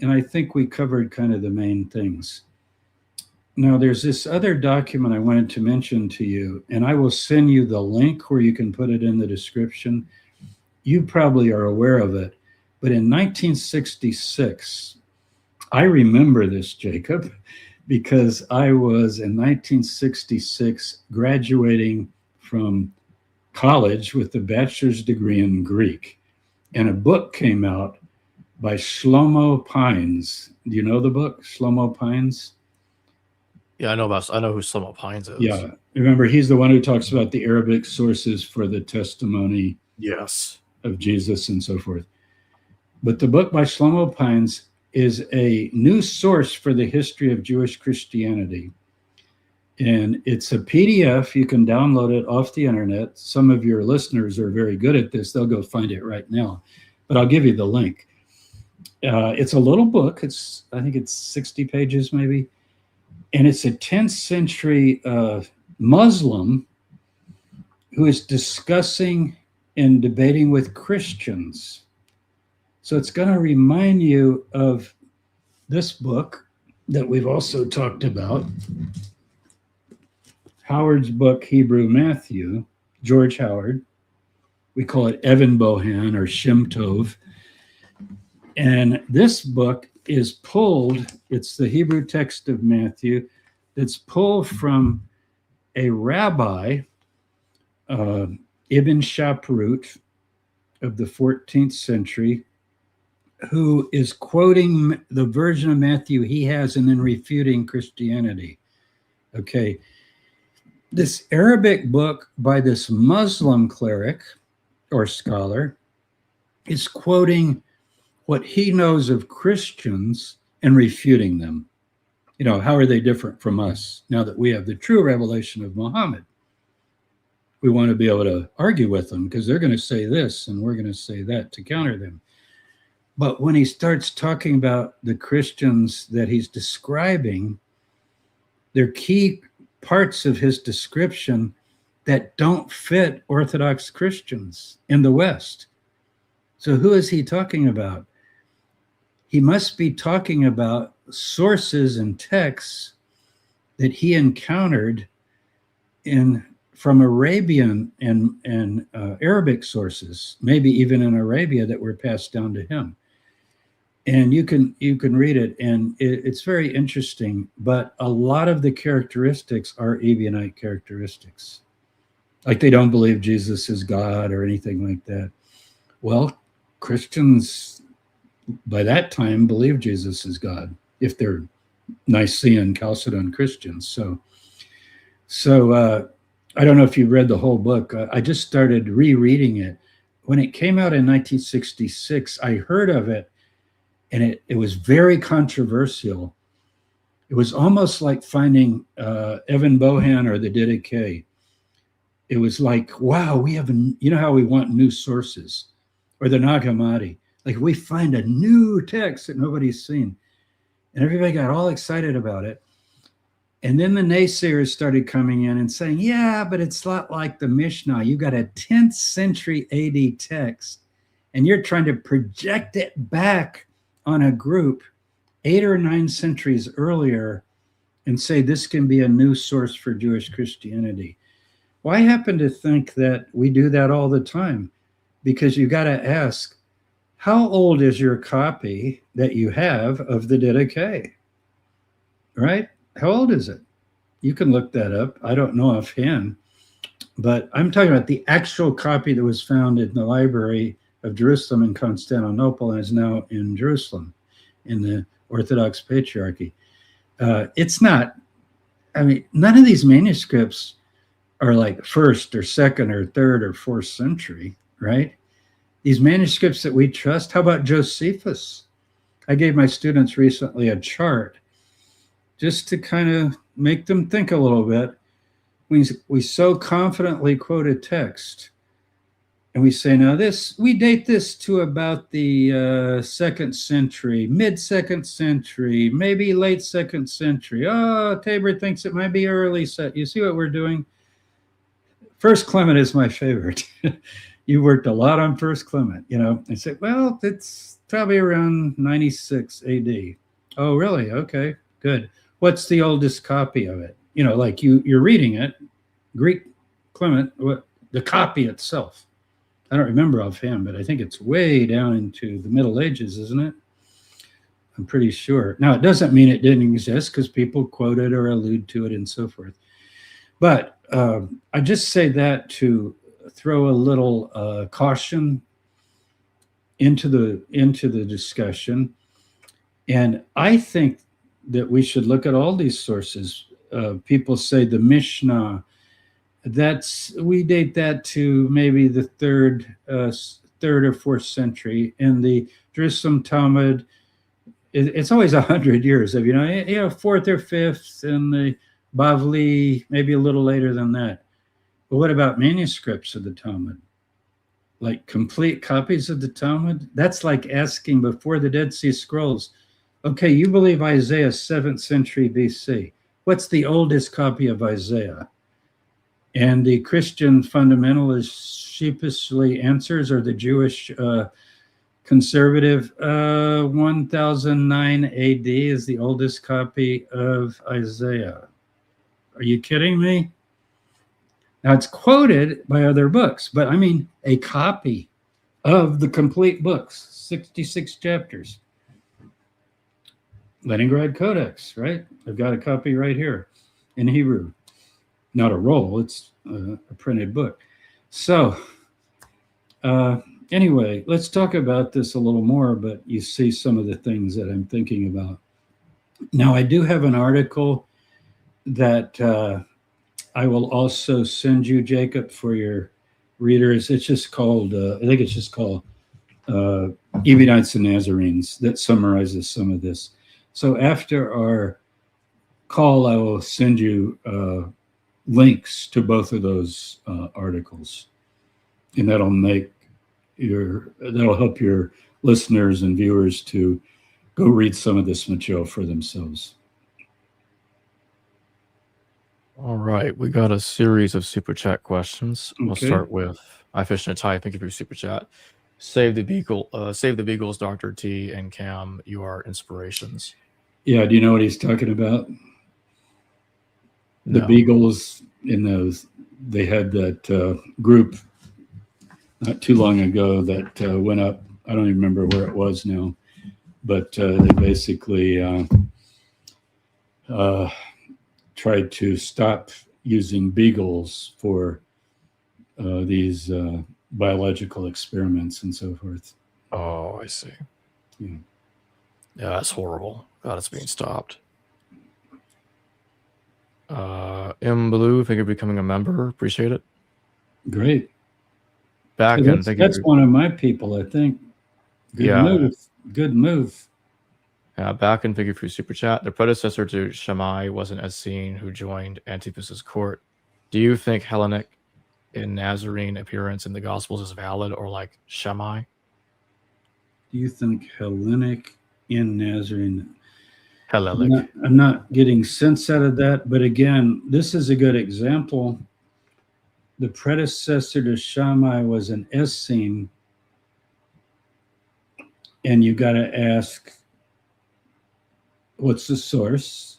And I think we covered kind of the main things. Now, there's this other document I wanted to mention to you, and I will send you the link where you can put it in the description. You probably are aware of it, but in 1966, I remember this, Jacob, because I was in 1966 graduating from college with a bachelor's degree in Greek, and a book came out by Shlomo Pines. Do you know the book, Shlomo Pines? Yeah, I know who Slimo Pines is. Yeah, remember, he's the one who talks about the Arabic sources for the testimony Yes. of Jesus and so forth. But the book by Shlomo Pines is a new source for the history of Jewish Christianity. And it's a PDF. You can download it off the internet. Some of your listeners are very good at this. They'll go find it right now. But I'll give you the link. It's a little book. I think it's 60 pages maybe. And it's a 10th century Muslim who is discussing and debating with Christians. So it's going to remind you of this book that we've also talked about, Howard's book, Hebrew Matthew, George Howard. We call it Evan Bohan or Shem Tov. And this book is pulled, it's the Hebrew text of Matthew that's pulled from a rabbi, Ibn Shaprut of the 14th century, who is quoting the version of Matthew he has and then refuting Christianity. Okay. This Arabic book by this Muslim cleric or scholar is quoting what he knows of Christians and refuting them. You know, how are they different from us now that we have the true revelation of Muhammad? We want to be able to argue with them because they're going to say this and we're going to say that to counter them. But when he starts talking about the Christians that he's describing, they're key parts of his description that don't fit Orthodox Christians in the West. So who is he talking about? He must be talking about sources and texts that he encountered from Arabian and Arabic sources, maybe even in Arabia, that were passed down to him. And you can read it, and it's very interesting. But a lot of the characteristics are Ebionite characteristics, like they don't believe Jesus is God or anything like that. Well, Christians by that time believe Jesus is God, if they're Nicene Chalcedon Christians. So I don't know if you've read the whole book. I just started rereading it. When it came out in 1966, I heard of it, and it was very controversial. It was almost like finding Evan Bohan or the Didache. It was like, wow, we have, you know how we want new sources, or the Nag Hammadi. Like we find a new text that nobody's seen. And everybody got all excited about it. And then the naysayers started coming in and saying, yeah, but it's not like the Mishnah. You got a 10th century AD text, and you're trying to project it back on a group 8 or 9 centuries earlier and say this can be a new source for Jewish Christianity. Well, I happen to think that we do that all the time, because you got to ask, how old is your copy that you have of the Didache? Right? How old is it? You can look that up. I don't know offhand, but I'm talking about the actual copy that was found in the Library of Jerusalem in Constantinople and is now in Jerusalem in the Orthodox Patriarchy. It's not, I mean, none of these manuscripts are like 1st or 2nd or 3rd or 4th century, right? These manuscripts that we trust. How about Josephus? I gave my students recently a chart just to kind of make them think a little bit. We so confidently quote a text, and we say, now we date this to about the second century, mid-second century, maybe late second century. Oh, Tabor thinks it might be early. You see what we're doing? First Clement is my favorite. You worked a lot on First Clement, I said, well, it's probably around 96 AD. Oh, really? Okay, good. What's the oldest copy of it? Like you're reading it, Greek Clement, the copy itself. I don't remember offhand, but I think it's way down into the Middle Ages, isn't it? I'm pretty sure. Now, it doesn't mean it didn't exist because people quote it or allude to it and so forth. But I just say that to throw a little caution into the discussion. And I think that we should look at all these sources. People say the Mishnah, we date that to maybe the third or fourth century, and the Jerusalem Talmud, it's always 100 years of, fourth or fifth, and the Bavli maybe a little later than that. But what about manuscripts of the Talmud? Like complete copies of the Talmud? That's like asking before the Dead Sea Scrolls, okay, you believe Isaiah 7th century BC. What's the oldest copy of Isaiah? And the Christian fundamentalist sheepishly answers, or the Jewish conservative, 1009 AD is the oldest copy of Isaiah. Are you kidding me? Now, it's quoted by other books, but I mean a copy of the complete books, 66 chapters. Leningrad Codex, right? I've got a copy right here in Hebrew. Not a roll, it's a printed book. So anyway, let's talk about this a little more, but you see some of the things that I'm thinking about. Now, I do have an article that I will also send you, Jacob, for your readers. It's just called, I think it's just called Ebionites and Nazarenes, that summarizes some of this. So after our call, I will send you links to both of those articles, and that'll help your listeners and viewers to go read some of this material for themselves. All right, we got a series of super chat questions. Okay. We'll start with I Fish and a Tie. Thank you for your super chat. Save the Beagles, Dr. T and Cam. You are inspirations. Yeah, do you know what he's talking about? The Beagles they had that group not too long ago that went up. I don't even remember where it was now, but they basically tried to stop using beagles for these biological experiments and so forth. Oh, I see. Yeah, that's horrible. God, it's being stopped. M Blue, thank you for becoming a member. Appreciate it. Great. That's one of my people, I think. Good move. Back and thank you for your super chat. The predecessor to Shammai was an Essene who joined Antipas's court. Do you think Hellenic and Nazarene appearance in the Gospels is valid, or like Shammai? Do you think Hellenic in Nazarene? Hellenic. I'm not getting sense out of that, but again, this is a good example. The predecessor to Shammai was an Essene, and you got to ask, what's the source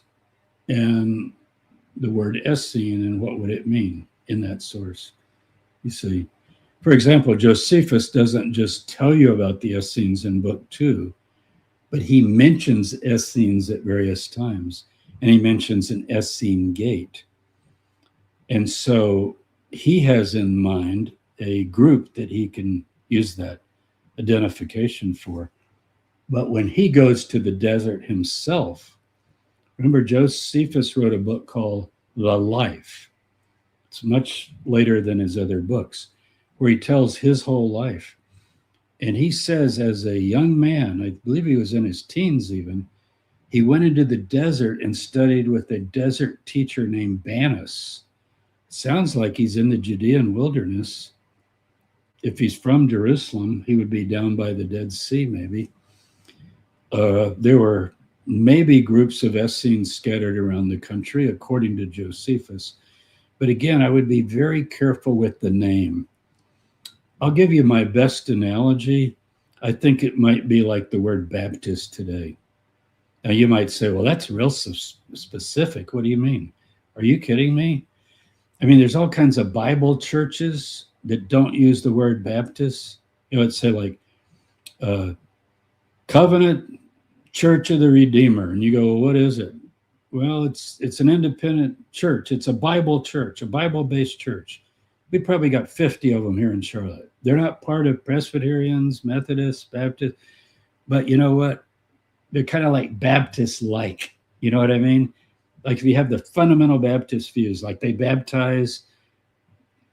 and the word Essene, and what would it mean in that source? You see, for example, Josephus doesn't just tell you about the Essenes in book 2, but he mentions Essenes at various times, and he mentions an Essene gate. And so he has in mind a group that he can use that identification for. But when he goes to the desert himself, remember Josephus wrote a book called The Life. It's much later than his other books, where he tells his whole life. And he says, as a young man, I believe he was in his teens even, he went into the desert and studied with a desert teacher named Banus. Sounds like he's in the Judean wilderness. If he's from Jerusalem, he would be down by the Dead Sea, maybe. There were maybe groups of Essenes scattered around the country, according to Josephus. But again, I would be very careful with the name. I'll give you my best analogy. I think it might be like the word Baptist today. Now, you might say, well, that's real specific. What do you mean? Are you kidding me? I mean, there's all kinds of Bible churches that don't use the word Baptist. You know, it'd say like Covenant Church of the Redeemer. And you go, well, what is it? Well, it's an independent church. It's a Bible church, a Bible-based church. We probably got 50 of them here in Charlotte. They're not part of Presbyterians, Methodists, Baptists, but you know what? They're kind of like Baptist-like. You know what I mean? Like if you have the fundamental Baptist views, like they baptize,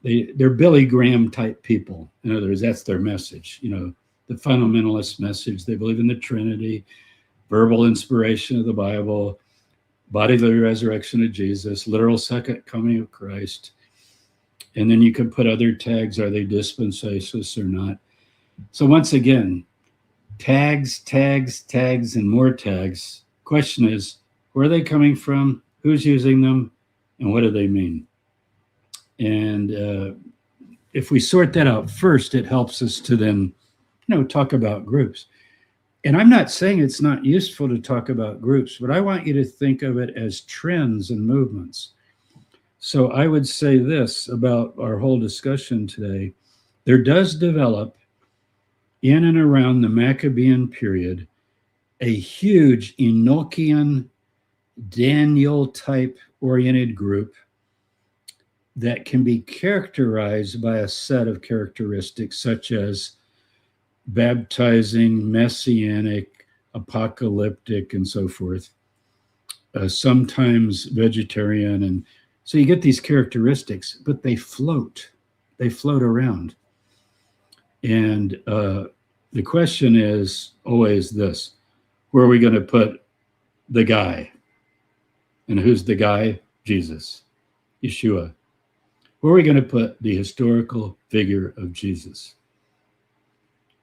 they're Billy Graham type people. In other words, that's their message. You know, the fundamentalist message. They believe in the Trinity, verbal inspiration of the Bible, bodily resurrection of Jesus, literal second coming of Christ. And then you can put other tags. Are they dispensationalists or not? So once again, tags, and more tags. Question is, where are they coming from? Who's using them? And what do they mean? And if we sort that out first, it helps us to then, talk about groups. And I'm not saying it's not useful to talk about groups, but I want you to think of it as trends and movements. So I would say this about our whole discussion today. There does develop in and around the Maccabean period a huge Enochian, Daniel-type oriented group that can be characterized by a set of characteristics such as baptizing, messianic, apocalyptic, and so forth. Sometimes vegetarian. And so you get these characteristics, but they float around. And the question is always this: where are we going to put the guy? And who's the guy? Jesus, Yeshua. Where are we going to put the historical figure of Jesus?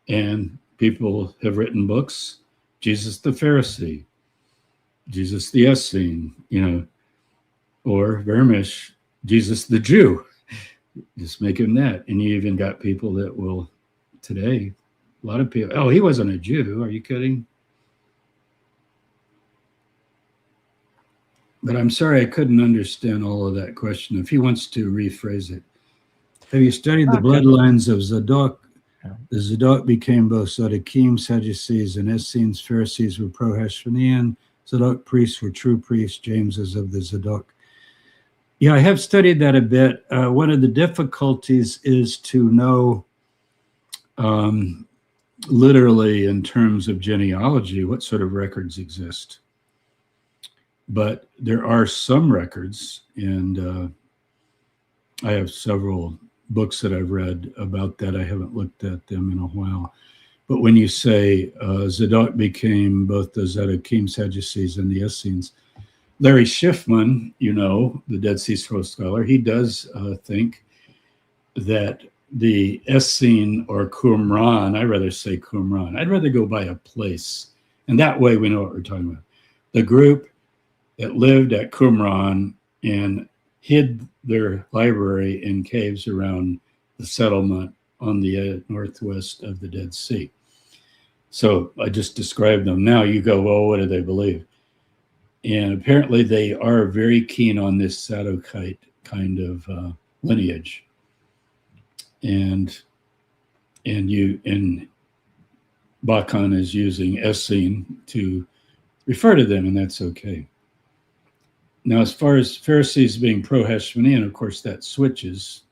And people have written books: Jesus the Pharisee, Jesus the Essene, or Vermish, Jesus the Jew. Just make him that. And you even got people that will today, a lot of people, oh, he wasn't a Jew. Are you kidding? But I'm sorry, I couldn't understand all of that question. If he wants to rephrase it. Have you studied the bloodlines of Zadok? Yeah. The Zadok became both Zadokim, Sadducees, and Essenes. Pharisees were pro-Hashmonean. Zadok priests were true priests. James is of the Zadok. Yeah, I have studied that a bit. One of the difficulties is to know literally in terms of genealogy what sort of records exist. But there are some records, and I have several books that I've read about that. I haven't looked at them in a while. But when you say Zadok became both the Zadokim, Sadducees, and the Essenes, Larry Schiffman, the Dead Sea Scrolls scholar, he does think that the Essene or Qumran, I'd rather say Qumran, I'd rather go by a place. And that way we know what we're talking about. The group that lived at Qumran and hid their library in caves around the settlement on the northwest of the Dead Sea. So I just described them. Now you go, well, what do they believe? And apparently they are very keen on this Sadokite kind of lineage. And Bachan is using Essene to refer to them, and that's okay. Now, as far as Pharisees being pro-Hashmonean, of course, that switches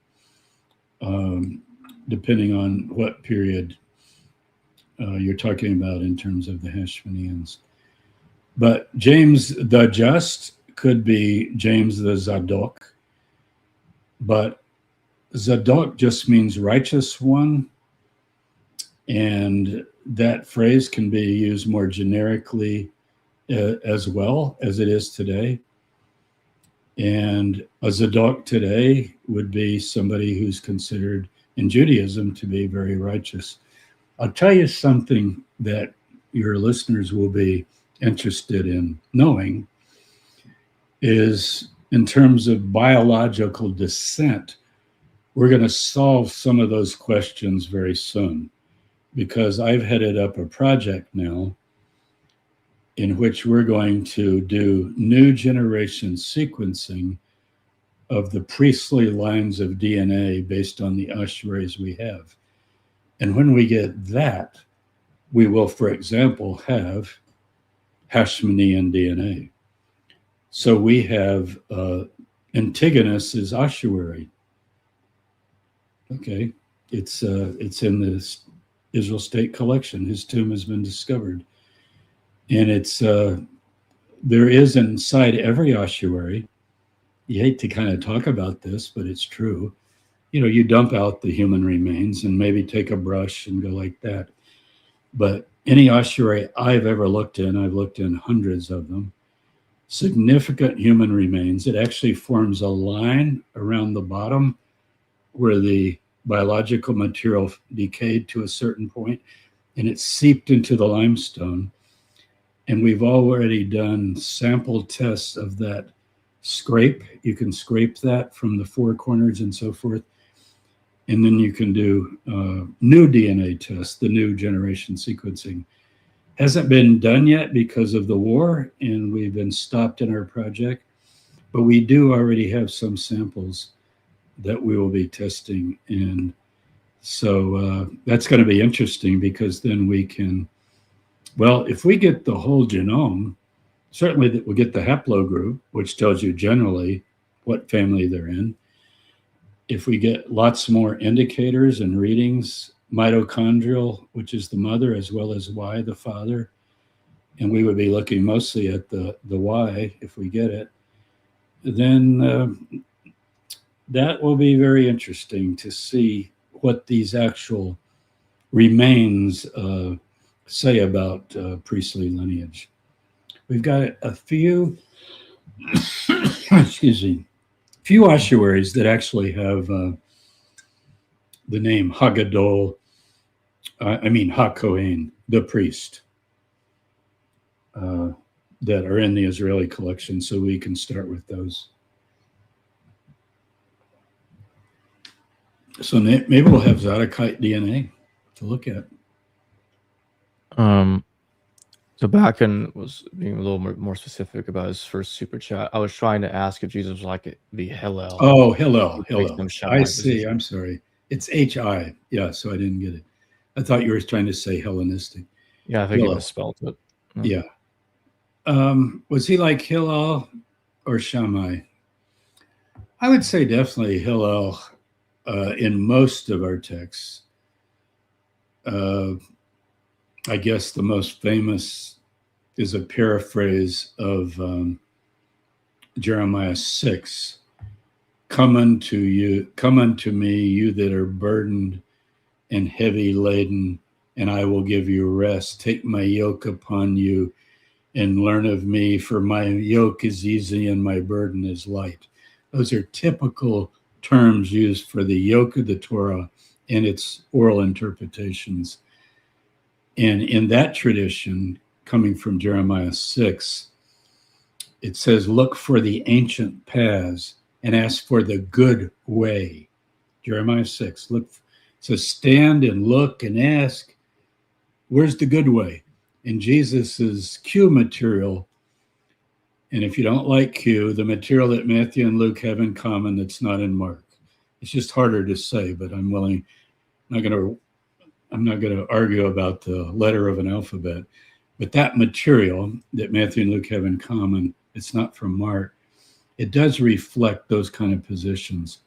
depending on what period you're talking about in terms of the Hashmoneans. But James the Just could be James the Zadok, but Zadok just means righteous one, And that phrase can be used more generically as well as it is today. And a Zadok today would be somebody who's considered in Judaism to be very righteous. I'll tell you something that your listeners will be interested in knowing is in terms of biological descent, we're going to solve some of those questions very soon, because I've headed up a project now in which we're going to do new generation sequencing of the priestly lines of DNA based on the ossuaries we have. And when we get that, we will, for example, have Hashmonean DNA. So we have Antigonus' ossuary. Okay, it's in the Israel State Collection. His tomb has been discovered. And it's there is inside every ossuary. You hate to kind of talk about this, but it's true. You know, you dump out the human remains and maybe take a brush and go like that. But any ossuary I've ever looked in, I've looked in hundreds of them, significant human remains. It actually forms a line around the bottom where the biological material decayed to a certain point, and it seeped into the limestone. And we've already done sample tests of that scrape. You can scrape that from the four corners and so forth. And then you can do new DNA tests, the new generation sequencing. Hasn't been done yet because of the war, and we've been stopped in our project. But we do already have some samples that we will be testing. And so that's going to be interesting, because then we can, well, if we get the whole genome, certainly that we'll get the haplogroup, which tells you generally what family they're in. If we get lots more indicators and readings, mitochondrial, which is the mother, as well as Y, the father, and we would be looking mostly at the Y if we get it, then that will be very interesting to see what these actual remains say about priestly lineage. We've got a few, excuse me, few ossuaries that actually have the name Hagadol, HaKohen, the priest, that are in the Israeli collection, so we can start with those. So maybe we'll have Zadokite DNA to look at. So Bakken was being a little more specific about his first super chat. I was trying to ask if Jesus was like the Hillel. Oh, Hillel. I see. Position. I'm sorry. It's H-I. Yeah, so I didn't get it. I thought you were trying to say Hellenistic. Yeah, I think you misspelled it. Yeah. Was he like Hillel or Shammai? I would say definitely Hillel in most of our texts. I guess the most famous is a paraphrase of Jeremiah 6. Come unto me, you that are burdened and heavy laden, and I will give you rest. Take my yoke upon you and learn of me, for my yoke is easy and my burden is light. Those are typical terms used for the yoke of the Torah and its oral interpretations. And in that tradition, coming from Jeremiah 6, it says, look for the ancient paths and ask for the good way. Jeremiah 6, so stand and look and ask, where's the good way? And Jesus's Q material, and if you don't like Q, the material that Matthew and Luke have in common that's not in Mark. It's just harder to say, but I'm not going to argue about the letter of an alphabet. But that material that Matthew and Luke have in common, it's not from Mark. It does reflect those kind of positions.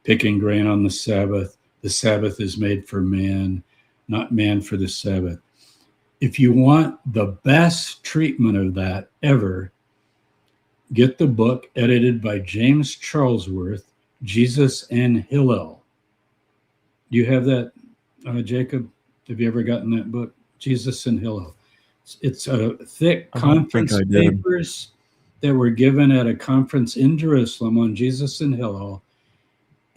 Picking grain on the Sabbath is made for man, not man for the Sabbath. If you want the best treatment of that ever, get the book edited by James Charlesworth, Jesus and Hillel. Do you have that, Jacob? Have you ever gotten that book, Jesus in Hillel? It's a thick I don't think conference I did. papers that were given at a conference in Jerusalem on Jesus in Hillel,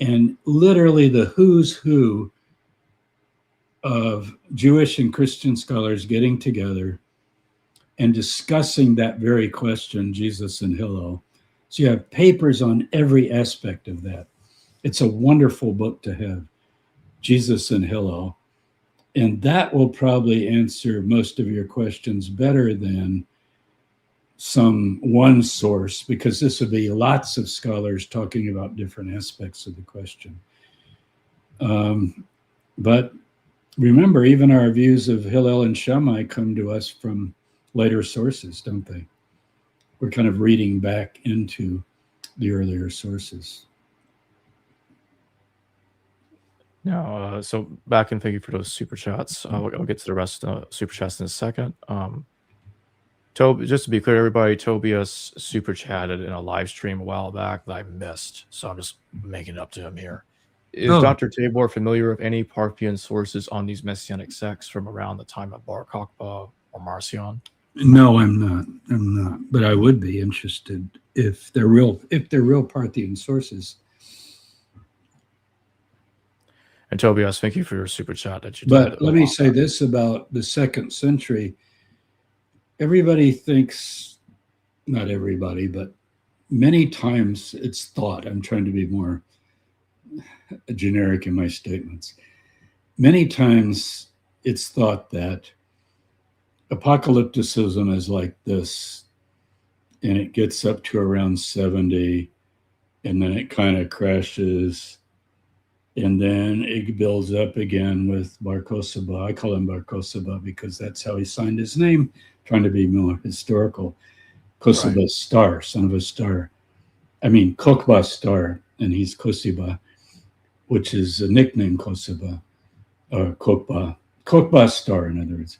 and literally the who's who of Jewish and Christian scholars getting together and discussing that very question, Jesus in Hillel. So you have papers on every aspect of that. It's a wonderful book to have, Jesus in Hillel. And that will probably answer most of your questions better than some one source, because this would be lots of scholars talking about different aspects of the question. But remember, even our views of Hillel and Shammai come to us from later sources, don't they? We're kind of reading back into the earlier sources. Now, so back and thank you for those super chats. I'll get to the rest of the super chats in a second. Just to be clear, everybody, Tobias super chatted in a live stream a while back that I missed, so I'm just making it up to him here. Is Dr. Tabor familiar with any Parthian sources on these messianic sects from around the time of Bar Kokhba or Marcion? No, I'm not. But I would be interested if they're real Parthian sources. And Tobias, thank you for your super chat that you did. But let me say this about the 2nd century. Everybody thinks, not everybody, but many times it's thought, I'm trying to be more generic in my statements. Many times it's thought that apocalypticism is like this, and it gets up to around 70, and then it kind of crashes, and then it builds up again with Bar Kokhba. I call him Bar Kokhba because that's how he signed his name, trying to be more historical. Kokhba right. Star, son of a star. I mean, Kokhba star, and he's Kokhba, which is a nickname, Kokhba, or Kokhba star, in other words.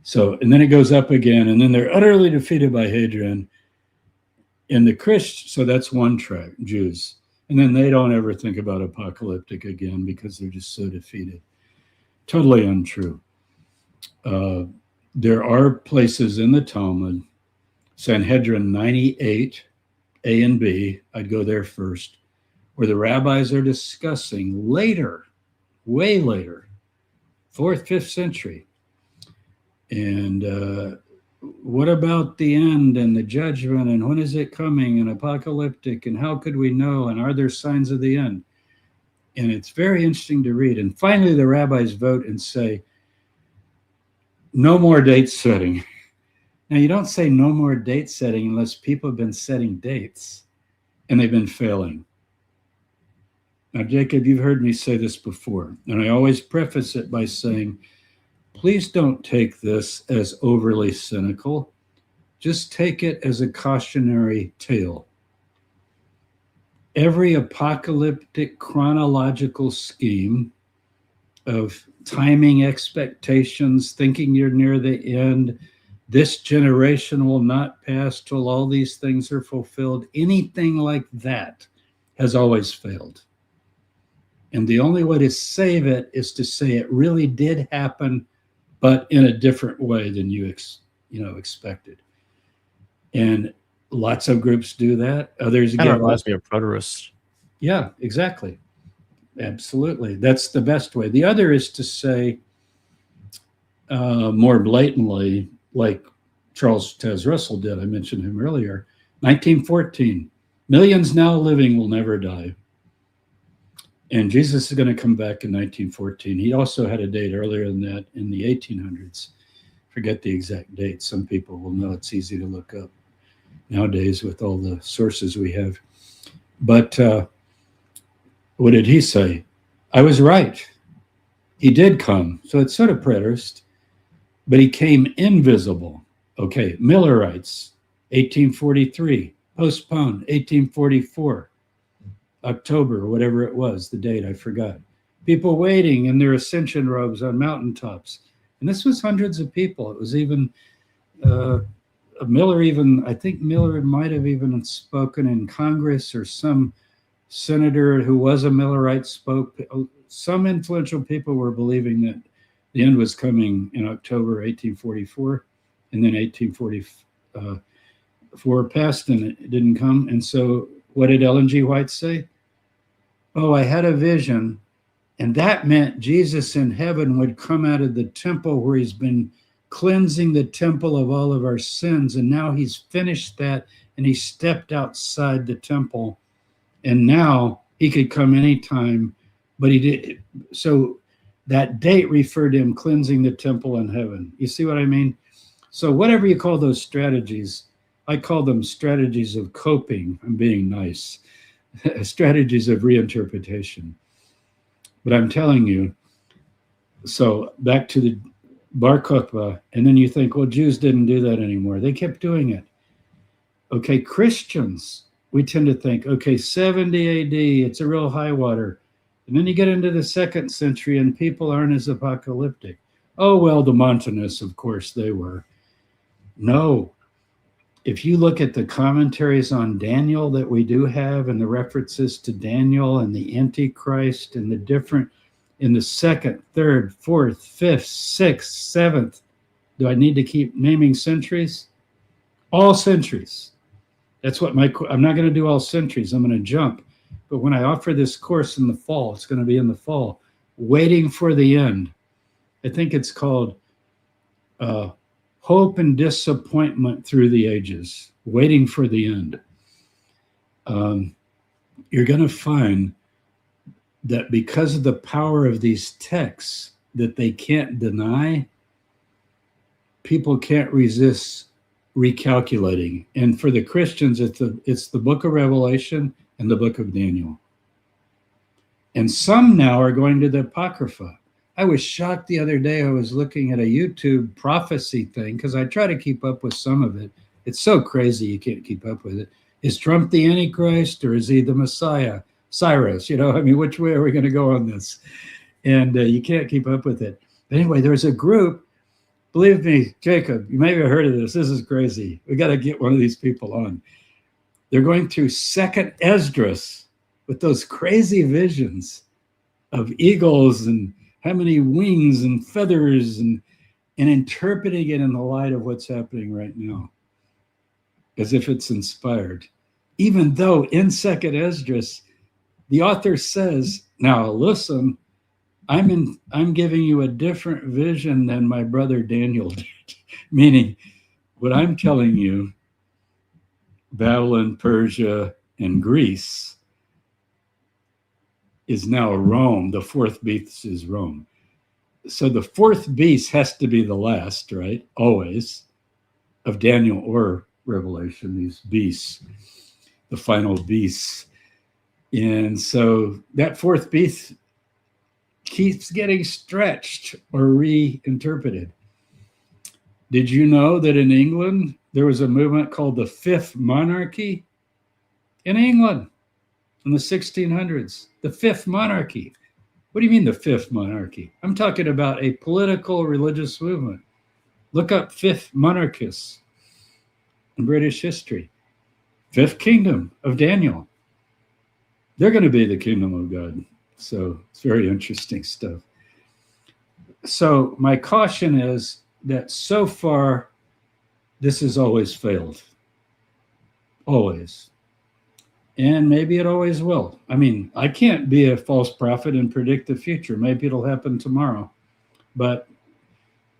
So, and then it goes up again, and then they're utterly defeated by Hadrian. And the Christians, so that's one track, Jews. And then they don't ever think about apocalyptic again because they're just so defeated. Totally untrue. There are places in the Talmud, Sanhedrin 98, A and B, I'd go there first, where the rabbis are discussing later, way later, 4th, 5th century. And what about the end and the judgment, and when is it coming, and apocalyptic, and how could we know, and are there signs of the end? And it's very interesting to read. And finally, the rabbis vote and say, no more date setting. Now, you don't say no more date setting unless people have been setting dates and they've been failing. Now, Jacob, you've heard me say this before, and I always preface it by saying, please don't take this as overly cynical. Just take it as a cautionary tale. Every apocalyptic chronological scheme of timing expectations, thinking you're near the end, this generation will not pass till all these things are fulfilled, anything like that has always failed. And the only way to save it is to say it really did happen, but in a different way than you expected. And lots of groups do that. Others kind of reminds me of preterists. Yeah, exactly. Absolutely. That's the best way. The other is to say more blatantly, like Charles Taze Russell did, I mentioned him earlier, 1914, millions now living will never die. And Jesus is going to come back in 1914. He also had a date earlier than that in the 1800s. Forget the exact date. Some people will know. It's easy to look up nowadays with all the sources we have. But what did he say? I was right. He did come. So it's sort of preterist, but he came invisible. Okay, Millerites, 1843, postponed, 1844. October, whatever it was, the date, I forgot. People waiting in their ascension robes on mountaintops. And this was hundreds of people. It was even, I think Miller might have even spoken in Congress, or some senator who was a Millerite spoke. Some influential people were believing that The end was coming in October 1844, and then 1844 passed and it didn't come. And so what did Ellen G. White say? Oh, I had a vision, and that meant Jesus in heaven would come out of the temple where he's been cleansing the temple of all of our sins, and now he's finished that, and he stepped outside the temple, and now he could come anytime, but he did. So that date referred to him cleansing the temple in heaven. You see what I mean? So whatever you call those strategies, I call them strategies of coping. I'm being nice. Strategies of reinterpretation. But I'm telling you, so back to the Bar Kokhba, and then you think, well, Jews didn't do that anymore. They kept doing it. Okay, Christians, we tend to think, okay, 70 AD, it's a real high water. And then you get into the 2nd century and people aren't as apocalyptic. Oh, well, the Montanists, of course, they were. No. If you look at the commentaries on Daniel that we do have, and the references to Daniel and the Antichrist and the different, in the 2nd, 3rd, 4th, 5th, 6th, 7th, do I need to keep naming centuries? All centuries. That's what I'm not going to do all centuries. I'm going to jump. But when I offer this course in the fall, it's going to be in the fall, Waiting for the End. I think it's called Hope and Disappointment Through the Ages, Waiting for the End. You're going to find that because of the power of these texts that they can't deny, people can't resist recalculating. And for the Christians, it's the book of Revelation and the book of Daniel. And some now are going to the Apocrypha. I was shocked the other day. I was looking at a YouTube prophecy thing because I try to keep up with some of it. It's so crazy you can't keep up with it. Is Trump the Antichrist or is he the Messiah? Cyrus, I mean, which way are we going to go on this? And you can't keep up with it. But anyway, there's a group. Believe me, Jacob, you may have heard of this. This is crazy. We got to get one of these people on. They're going through 2nd Esdras with those crazy visions of eagles and how many wings and feathers and interpreting it in the light of what's happening right now, as if it's inspired. Even though in 2nd Esdras, the author says, now listen, I'm giving you a different vision than my brother Daniel did. Meaning, what I'm telling you, Babylon, Persia, and Greece is now Rome. The 4th beast is Rome. So the 4th beast has to be the last, right? Always, of Daniel or Revelation, these beasts, the final beasts. And so that 4th beast keeps getting stretched or reinterpreted. Did you know that in England, there was a movement called the 5th Monarchy? In England, in the 1600s, the 5th Monarchy. What do you mean the 5th Monarchy? I'm talking about a political religious movement. Look up 5th monarchists in British history. 5th kingdom of Daniel. They're going to be the kingdom of God. So it's very interesting stuff. So my caution is that so far, this has always failed. Always. And maybe it always will. I mean, I can't be a false prophet and predict the future. Maybe it'll happen tomorrow. But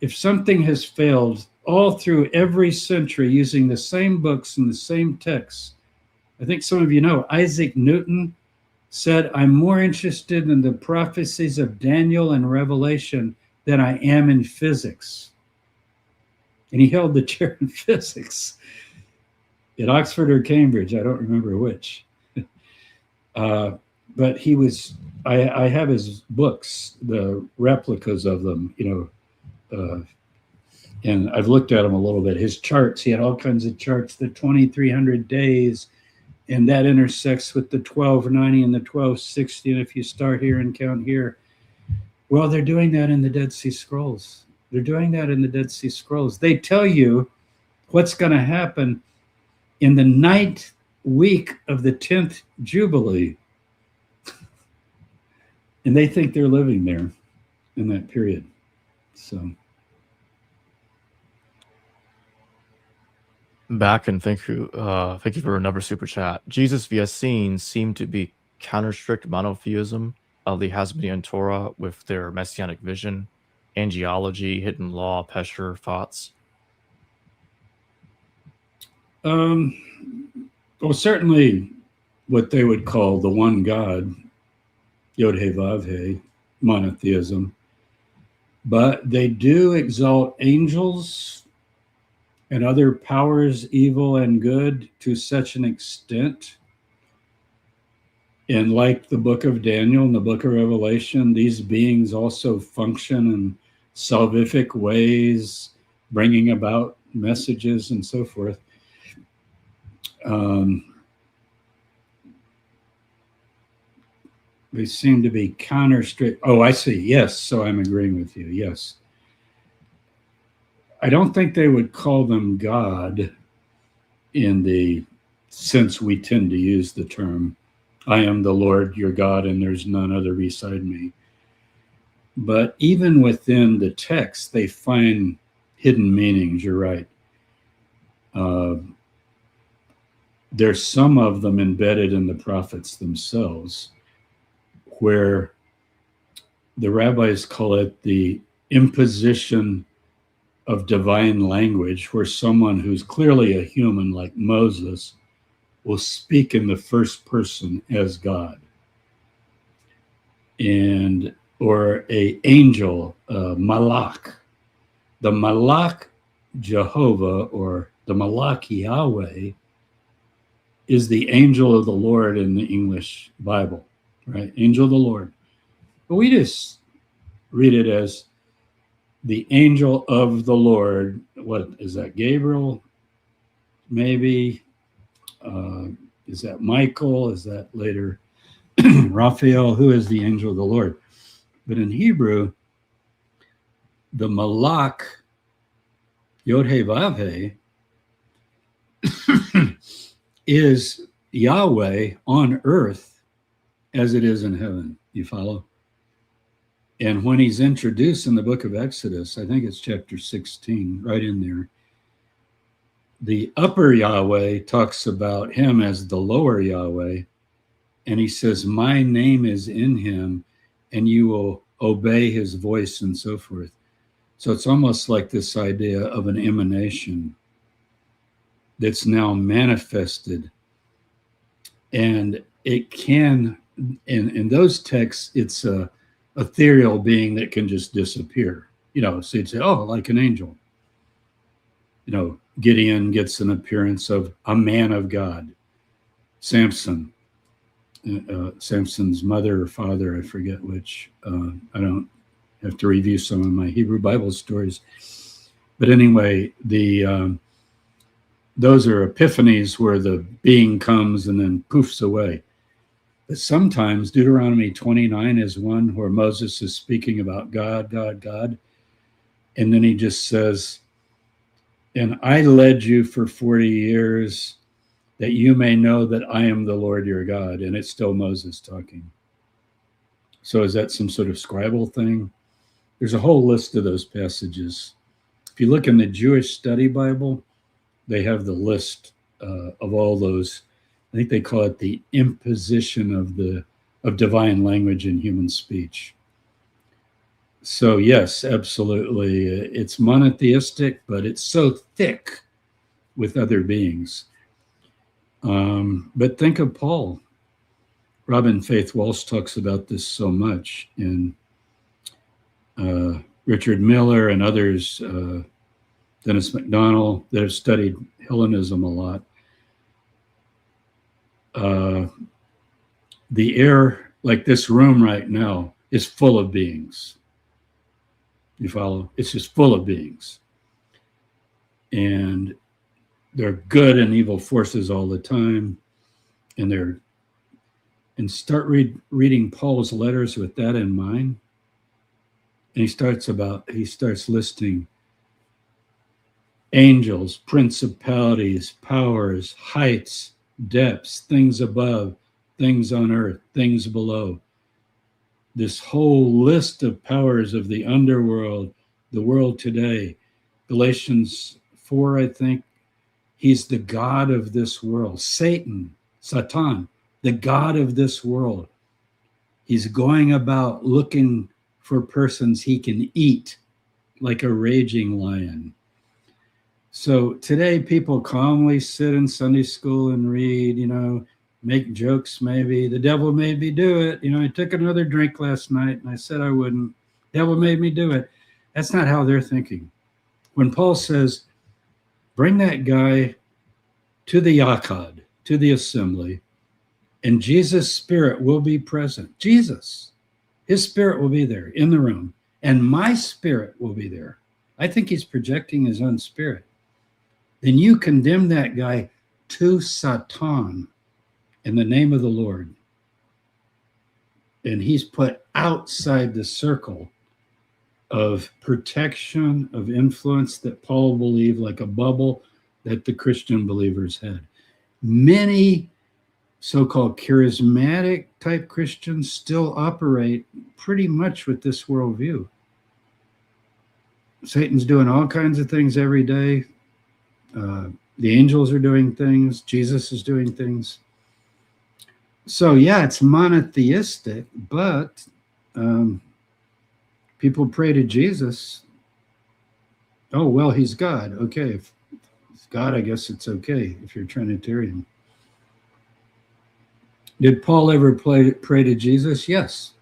if something has failed all through every century using the same books and the same texts, I think some of you know, Isaac Newton said, I'm more interested in the prophecies of Daniel and Revelation than I am in physics. And he held the chair in physics at Oxford or Cambridge. I don't remember which. But he was, I have his books, the replicas of them, and I've looked at them a little bit. His charts, he had all kinds of charts, the 2300 days, and that intersects with the 1290 and the 1260. And if you start here and count here, well, they're doing that in the Dead Sea Scrolls. They're doing that in the Dead Sea Scrolls. They tell you what's going to happen in the 9th week of the 10th Jubilee. And they think they're living there in that period. So Back and thank you for another super chat. Jesus via Essenes seem to be counter-strict monotheism of the Hasmonean Torah with their messianic vision, angelology, hidden law, Pesher thoughts. well, certainly what they would call the one God, Yod He Vav He, monotheism, but they do exalt angels and other powers, evil and good, to such an extent. And like the book of Daniel and the book of Revelation, these beings also function in salvific ways, bringing about messages and so forth. They seem to be counter-strict. Oh, I see. Yes. So I'm agreeing with you. Yes. I don't think they would call them God in the sense we tend to use the term. I am the Lord your God, and there's none other beside me. But even within the text, they find hidden meanings. You're right. There's some of them embedded in the prophets themselves, where the rabbis call it the imposition of divine language, where someone who's clearly a human like Moses will speak in the first person as God. And or a angel, malach. The malach Jehovah, or the malach Yahweh, is the angel of the Lord in the English Bible, right? Angel of the Lord. But we just read it as the angel of the Lord. What is that? Gabriel? Maybe. Is that Michael? Is that later Raphael? Who is the angel of the Lord? But in Hebrew, the malach, Yod He Vav He, is Yahweh on earth as it is in heaven. You follow? And when he's introduced in the book of Exodus, I think it's chapter 16, right in there, the upper Yahweh talks about him as the lower Yahweh. And he says, my name is in him, and you will obey his voice and so forth. So it's almost like this idea of an emanation that's now manifested. And it can, in those texts, it's a ethereal being that can just disappear. You know, so you'd say, oh, like an angel. You know, Gideon gets an appearance of a man of God. Samson, Samson's mother or father, I forget which. I don't have to review some of my Hebrew Bible stories. But anyway, those are epiphanies where the being comes and then poofs away. But sometimes Deuteronomy 29 is one where Moses is speaking about God, God, God. And then he just says, and I led you for 40 years that you may know that I am the Lord your God. And it's still Moses talking. So is that some sort of scribal thing? There's a whole list of those passages. If you look in the Jewish Study Bible, they have the list of all those. I think they call it the imposition of divine language in human speech. So yes, absolutely. It's monotheistic, but it's so thick with other beings. But think of Paul. Robin Faith Walsh talks about this so much, and Richard Miller and others, Dennis McDonald, that have studied Hellenism a lot. The air, like this room right now, is full of beings. You follow? It's just full of beings. And they're good and evil forces all the time. And start reading Paul's letters with that in mind. And he starts listing angels, principalities, powers, heights, depths, things above, things on earth, things below. This whole list of powers of the underworld, the world today. Galatians 4, I think, he's the god of this world. Satan, the god of this world. He's going about looking for persons he can eat like a raging lion. So today people calmly sit in Sunday school and read, make jokes maybe. The devil made me do it. I took another drink last night and I said I wouldn't. Devil made me do it. That's not how they're thinking. When Paul says, bring that guy to the Yakad, to the assembly, and Jesus' spirit will be present. Jesus, his spirit will be there in the room, and my spirit will be there. I think he's projecting his own spirit. Then you condemn that guy to Satan in the name of the Lord. And he's put outside the circle of protection, of influence that Paul believed, like a bubble that the Christian believers had. Many so-called charismatic type Christians still operate pretty much with this worldview. Satan's doing all kinds of things every day. The angels are doing things. Jesus is doing things. So yeah, it's monotheistic, but people pray to Jesus. Oh, well, he's God. Okay, if it's God, I guess it's okay if you're Trinitarian. Did Paul ever pray to Jesus? Yes.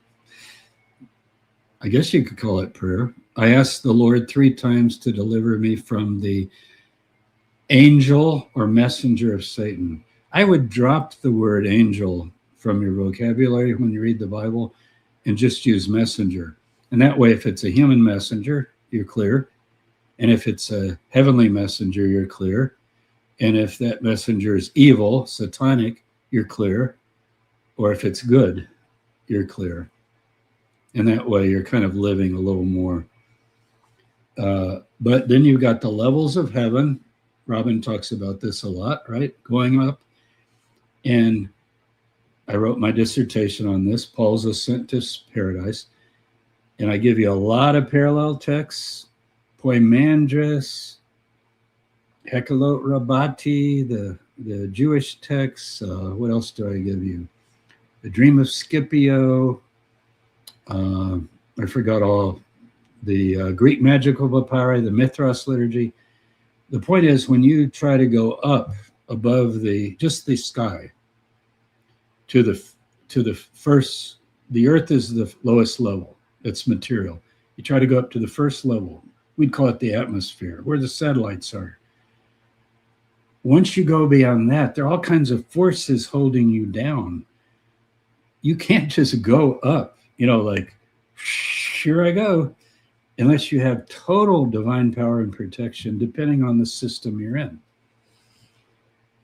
I guess you could call it prayer. I asked the Lord 3 times to deliver me from the angel or messenger of Satan. I would drop the word angel from your vocabulary when you read the Bible and just use messenger. And that way, if it's a human messenger, you're clear. And if it's a heavenly messenger, you're clear. And if that messenger is evil, satanic, you're clear. Or if it's good, you're clear. And that way, you're kind of living a little more. But then you've got the levels of heaven. Robin talks about this a lot, right? Going up. And I wrote my dissertation on this, Paul's ascent to paradise. And I give you a lot of parallel texts, Poimandres, Hekalot Rabbati, the Jewish texts. What else do I give you? The Dream of Scipio. I forgot all. The Greek magical papyri, the Mithras liturgy. The point is, when you try to go up above just the sky to the first, the earth is the lowest level. It's material. You try to go up to the first level. We'd call it the atmosphere, where the satellites are. Once you go beyond that, there are all kinds of forces holding you down. You can't just go up, like, here I go, unless you have total divine power and protection, depending on the system you're in.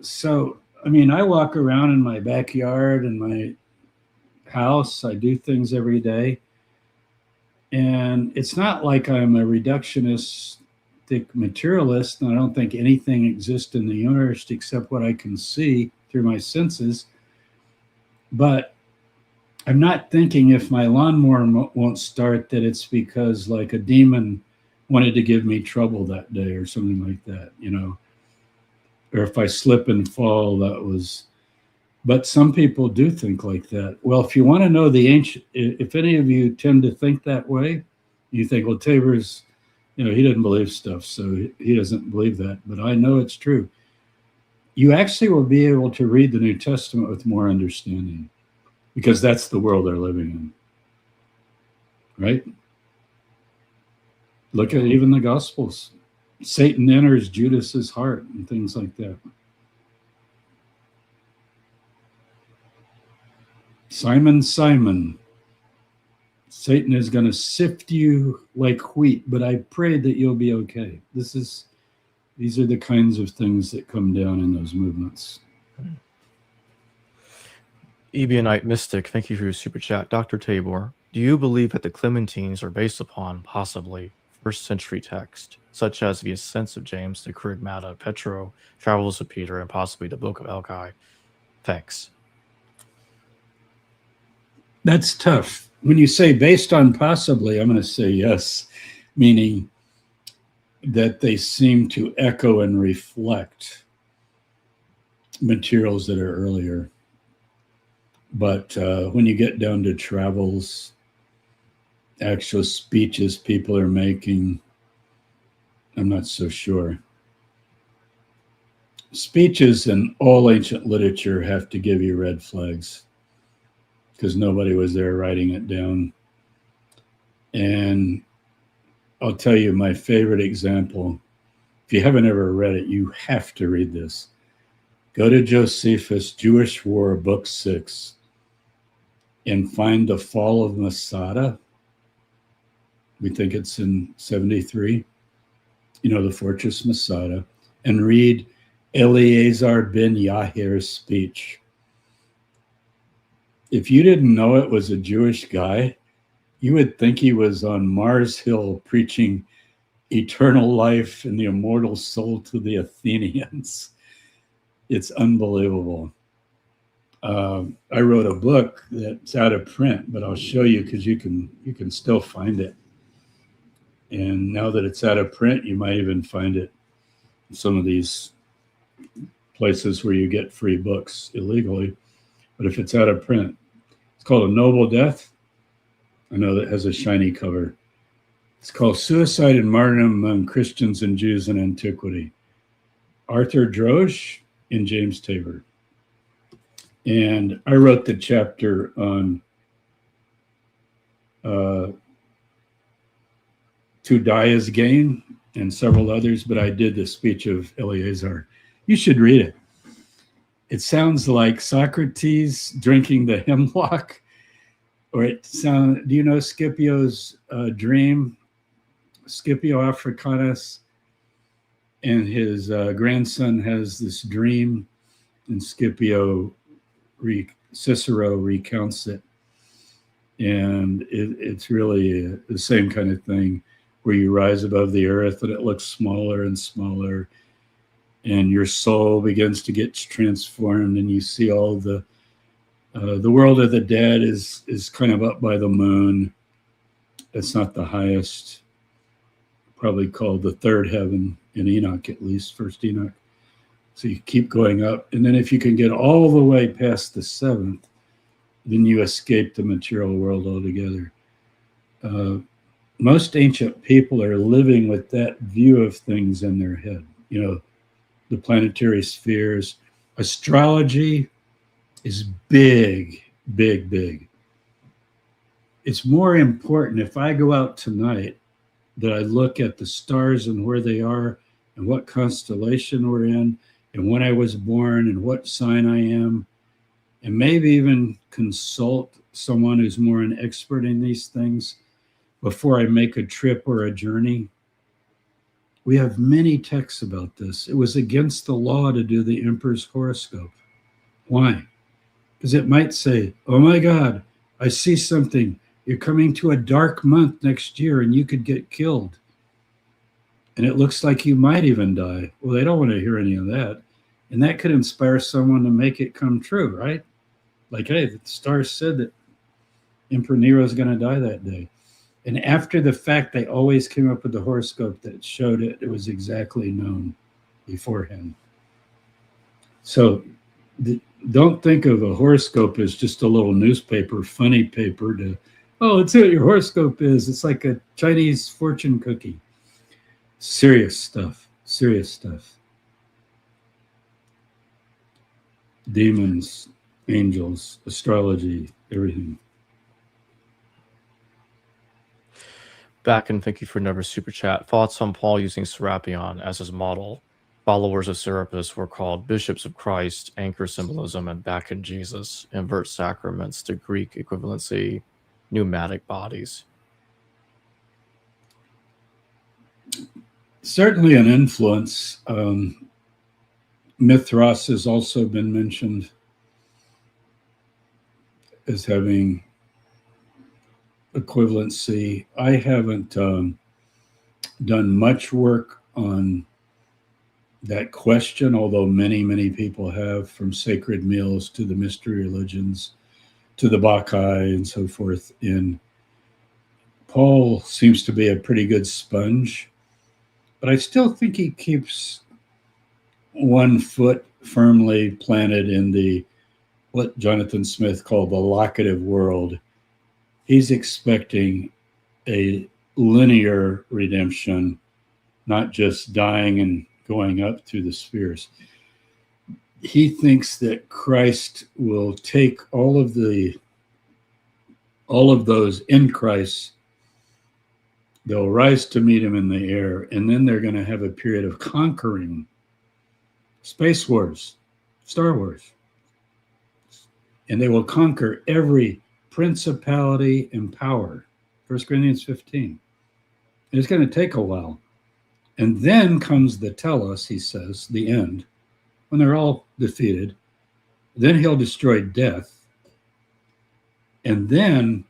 So, I walk around in my backyard and my house. I do things every day. And it's not like I'm a reductionistic materialist, and I don't think anything exists in the universe except what I can see through my senses. But I'm not thinking if my lawnmower won't start that it's because like a demon wanted to give me trouble that day or something like that, or if I slip and fall, that was. But some people do think like that. Well, if you want to know the ancient, if any of you tend to think that way, you think, well, Tabor's, he doesn't believe stuff, so he doesn't believe that. But I know it's true. You actually will be able to read the New Testament with more understanding, because that's the world they're living in, right? Look at even the Gospels. Satan enters Judas's heart and things like that. Simon, Simon, Satan is going to sift you like wheat, but I pray that you'll be okay. These are the kinds of things that come down in those movements. Ebionite Mystic, thank you for your super chat. Dr. Tabor, do you believe that the Clementines are based upon possibly first century text, such as the Ascents of James, the Kerygmata, Petro, Travels of Peter, and possibly the Book of Elchi? Thanks. That's tough. When you say based on possibly, I'm going to say yes, meaning that they seem to echo and reflect materials that are earlier. But when you get down to travels, actual speeches people are making, I'm not so sure. Speeches in all ancient literature have to give you red flags because nobody was there writing it down. And I'll tell you my favorite example. If you haven't ever read it, you have to read this. Go to Josephus, Jewish War, Book 6, and find the fall of Masada. We think it's in 73. You know, the fortress Masada. And read Eleazar ben Yahir's speech. If you didn't know it was a Jewish guy, you would think he was on Mars Hill preaching eternal life and the immortal soul to the Athenians. It's unbelievable. I wrote a book that's out of print, but I'll show you because you can still find it. And now that it's out of print, you might even find it in some of these places where you get free books illegally. But if it's out of print, it's called A Noble Death. I know that has a shiny cover. It's called Suicide and Martyrdom Among Christians and Jews in Antiquity. Arthur Droge and James Tabor. And I wrote the chapter on To Die is Gain and several others, but I did the speech of Eleazar. You should read it. It sounds like Socrates drinking the hemlock, or do you know Scipio's dream? Scipio Africanus and his grandson has this dream, and Cicero recounts it. And it's really the same kind of thing where you rise above the earth and it looks smaller and smaller, and your soul begins to get transformed, and you see all the world of the dead is kind of up by the moon. It's not the highest, probably called the third heaven in Enoch, at least, first Enoch. So you keep going up. And then if you can get all the way past the seventh, then you escape the material world altogether. Most ancient people are living with that view of things in their head. You know, the planetary spheres. Astrology is big, big, big. It's more important if I go out tonight that I look at the stars and where they are and what constellation we're in and when I was born and what sign I am, and maybe even consult someone who's more an expert in these things before I make a trip or a journey. We have many texts about this. It was against the law to do the emperor's horoscope. Why? Because it might say, oh my God, I see something. You're coming to a dark month next year and you could get killed. And it looks like you might even die. Well, they don't want to hear any of that. And that could inspire someone to make it come true, right? Like, hey, the stars said that Emperor Nero is going to die that day. And after the fact, they always came up with the horoscope that showed it. It was exactly known beforehand. So don't think of a horoscope as just a little newspaper, funny paper to, oh, let's see what your horoscope is. It's like a Chinese fortune cookie. Serious stuff, serious stuff. Demons, angels, astrology, everything. Back, and thank you for another super chat. Thoughts on Paul using Serapion as his model? Followers of Serapis were called bishops of Christ, anchor symbolism, and back in Jesus, invert sacraments to Greek equivalency, pneumatic bodies. Certainly an influence. Mithras has also been mentioned as having equivalency. I haven't done much work on that question, although many, many people have, from sacred meals to the mystery religions to the Bacchae and so forth. And Paul seems to be a pretty good sponge, But I still think he keeps one foot firmly planted in the what Jonathan Smith called the locative world. He's expecting a linear redemption, not just dying and going up through the spheres. He thinks that Christ will take all of those in Christ, they'll rise to meet him in the air, and then they're going to have a period of conquering. Space Wars, Star Wars. And they will conquer every principality and power. 1 Corinthians 15. And it's going to take a while. And then comes the telos, he says, the end, when they're all defeated. Then he'll destroy death. And then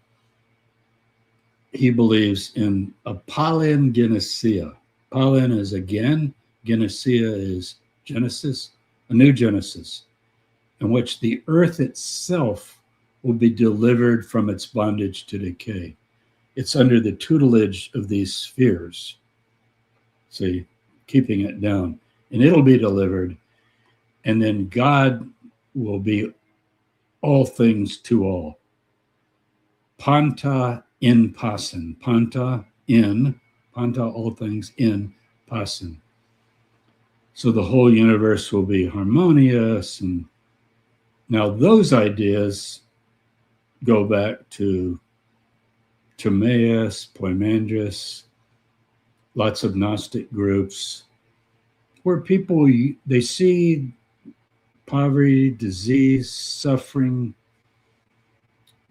he believes in a palingenesia. Palin is again, genesia is Genesis, a new Genesis, in which the earth itself will be delivered from its bondage to decay. It's under the tutelage of these spheres, see, keeping it down. And it'll be delivered, and then God will be all things to all. Panta in passen. Panta in, panta all things in passen. So the whole universe will be harmonious. And now those ideas go back to Timaeus, Poimandres, lots of Gnostic groups, where people, they see poverty, disease, suffering,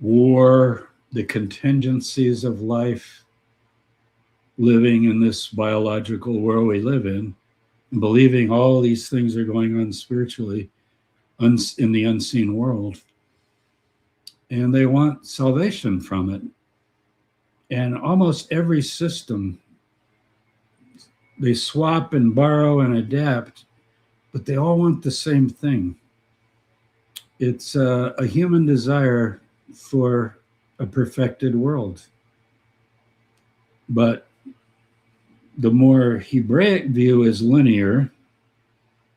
war, the contingencies of life, living in this biological world we live in, and believing all these things are going on spiritually in the unseen world. And they want salvation from it. And almost every system, they swap and borrow and adapt, but they all want the same thing. It's a human desire for a perfected world. But the more Hebraic view is linear,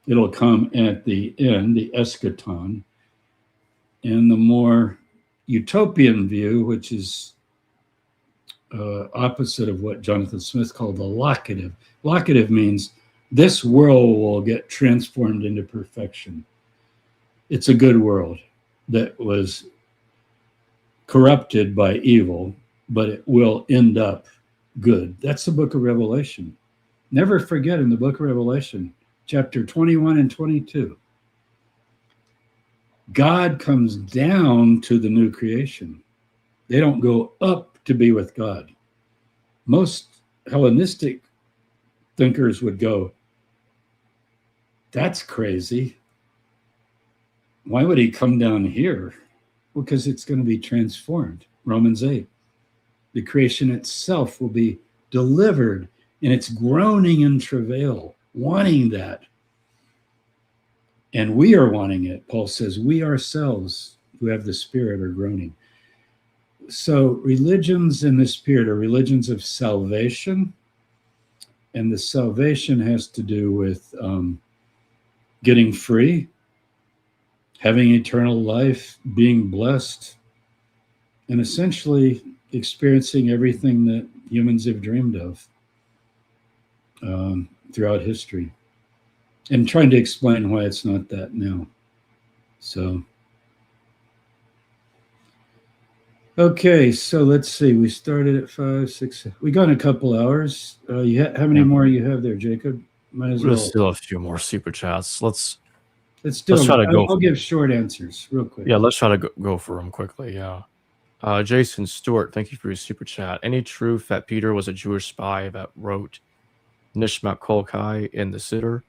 it'll come at the end, the eschaton. And the more utopian view, which is opposite of what Jonathan Smith called the locative. Locative means this world will get transformed into perfection. It's a good world that was corrupted by evil, but it will end up good. That's the book of Revelation. Never forget, in the book of Revelation, chapter 21 and 22, God comes down to the new creation. They don't go up to be with God. Most Hellenistic thinkers would go, that's crazy. Why would he come down here? Well, because it's going to be transformed. Romans 8. The creation itself will be delivered, and it's groaning in travail, wanting that. And we are wanting it. Paul says, we ourselves who have the Spirit are groaning. So religions in the Spirit are religions of salvation. And the salvation has to do with getting free, having eternal life, being blessed, and essentially experiencing everything that humans have dreamed of throughout history, and trying to explain why it's not that now. So, okay, so let's see. We started at 5, 6. We got a couple hours. How many more you have there, Jacob? Might as well. There's still a few more super chats. Let's try to go. I'll give short answers real quick. Yeah, let's try to go for them quickly. Yeah. Jason Stewart, thank you for your super chat. Any truth that Peter was a Jewish spy that wrote Nishmat Kolkai in the Siddur,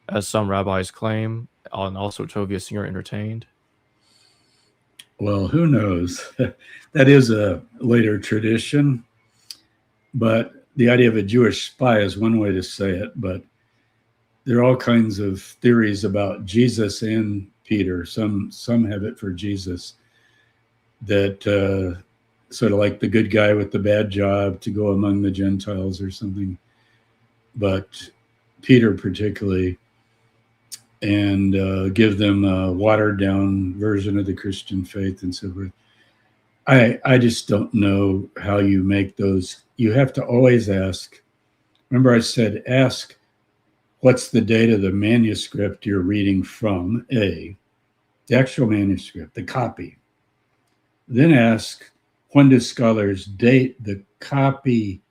as some rabbis claim, and also Tovia Singer entertained? Well, who knows? That is a later tradition, but the idea of a Jewish spy is one way to say it, but there are all kinds of theories about Jesus and Peter. Some have it for Jesus, that sort of like the good guy with the bad job to go among the Gentiles or something. but Peter particularly, and give them a watered down version of the Christian faith and so forth. I just don't know how you make those. You have to always ask. Remember I said, ask what's the date of the manuscript you're reading from, the actual manuscript, the copy. Then ask, when do scholars date the copy,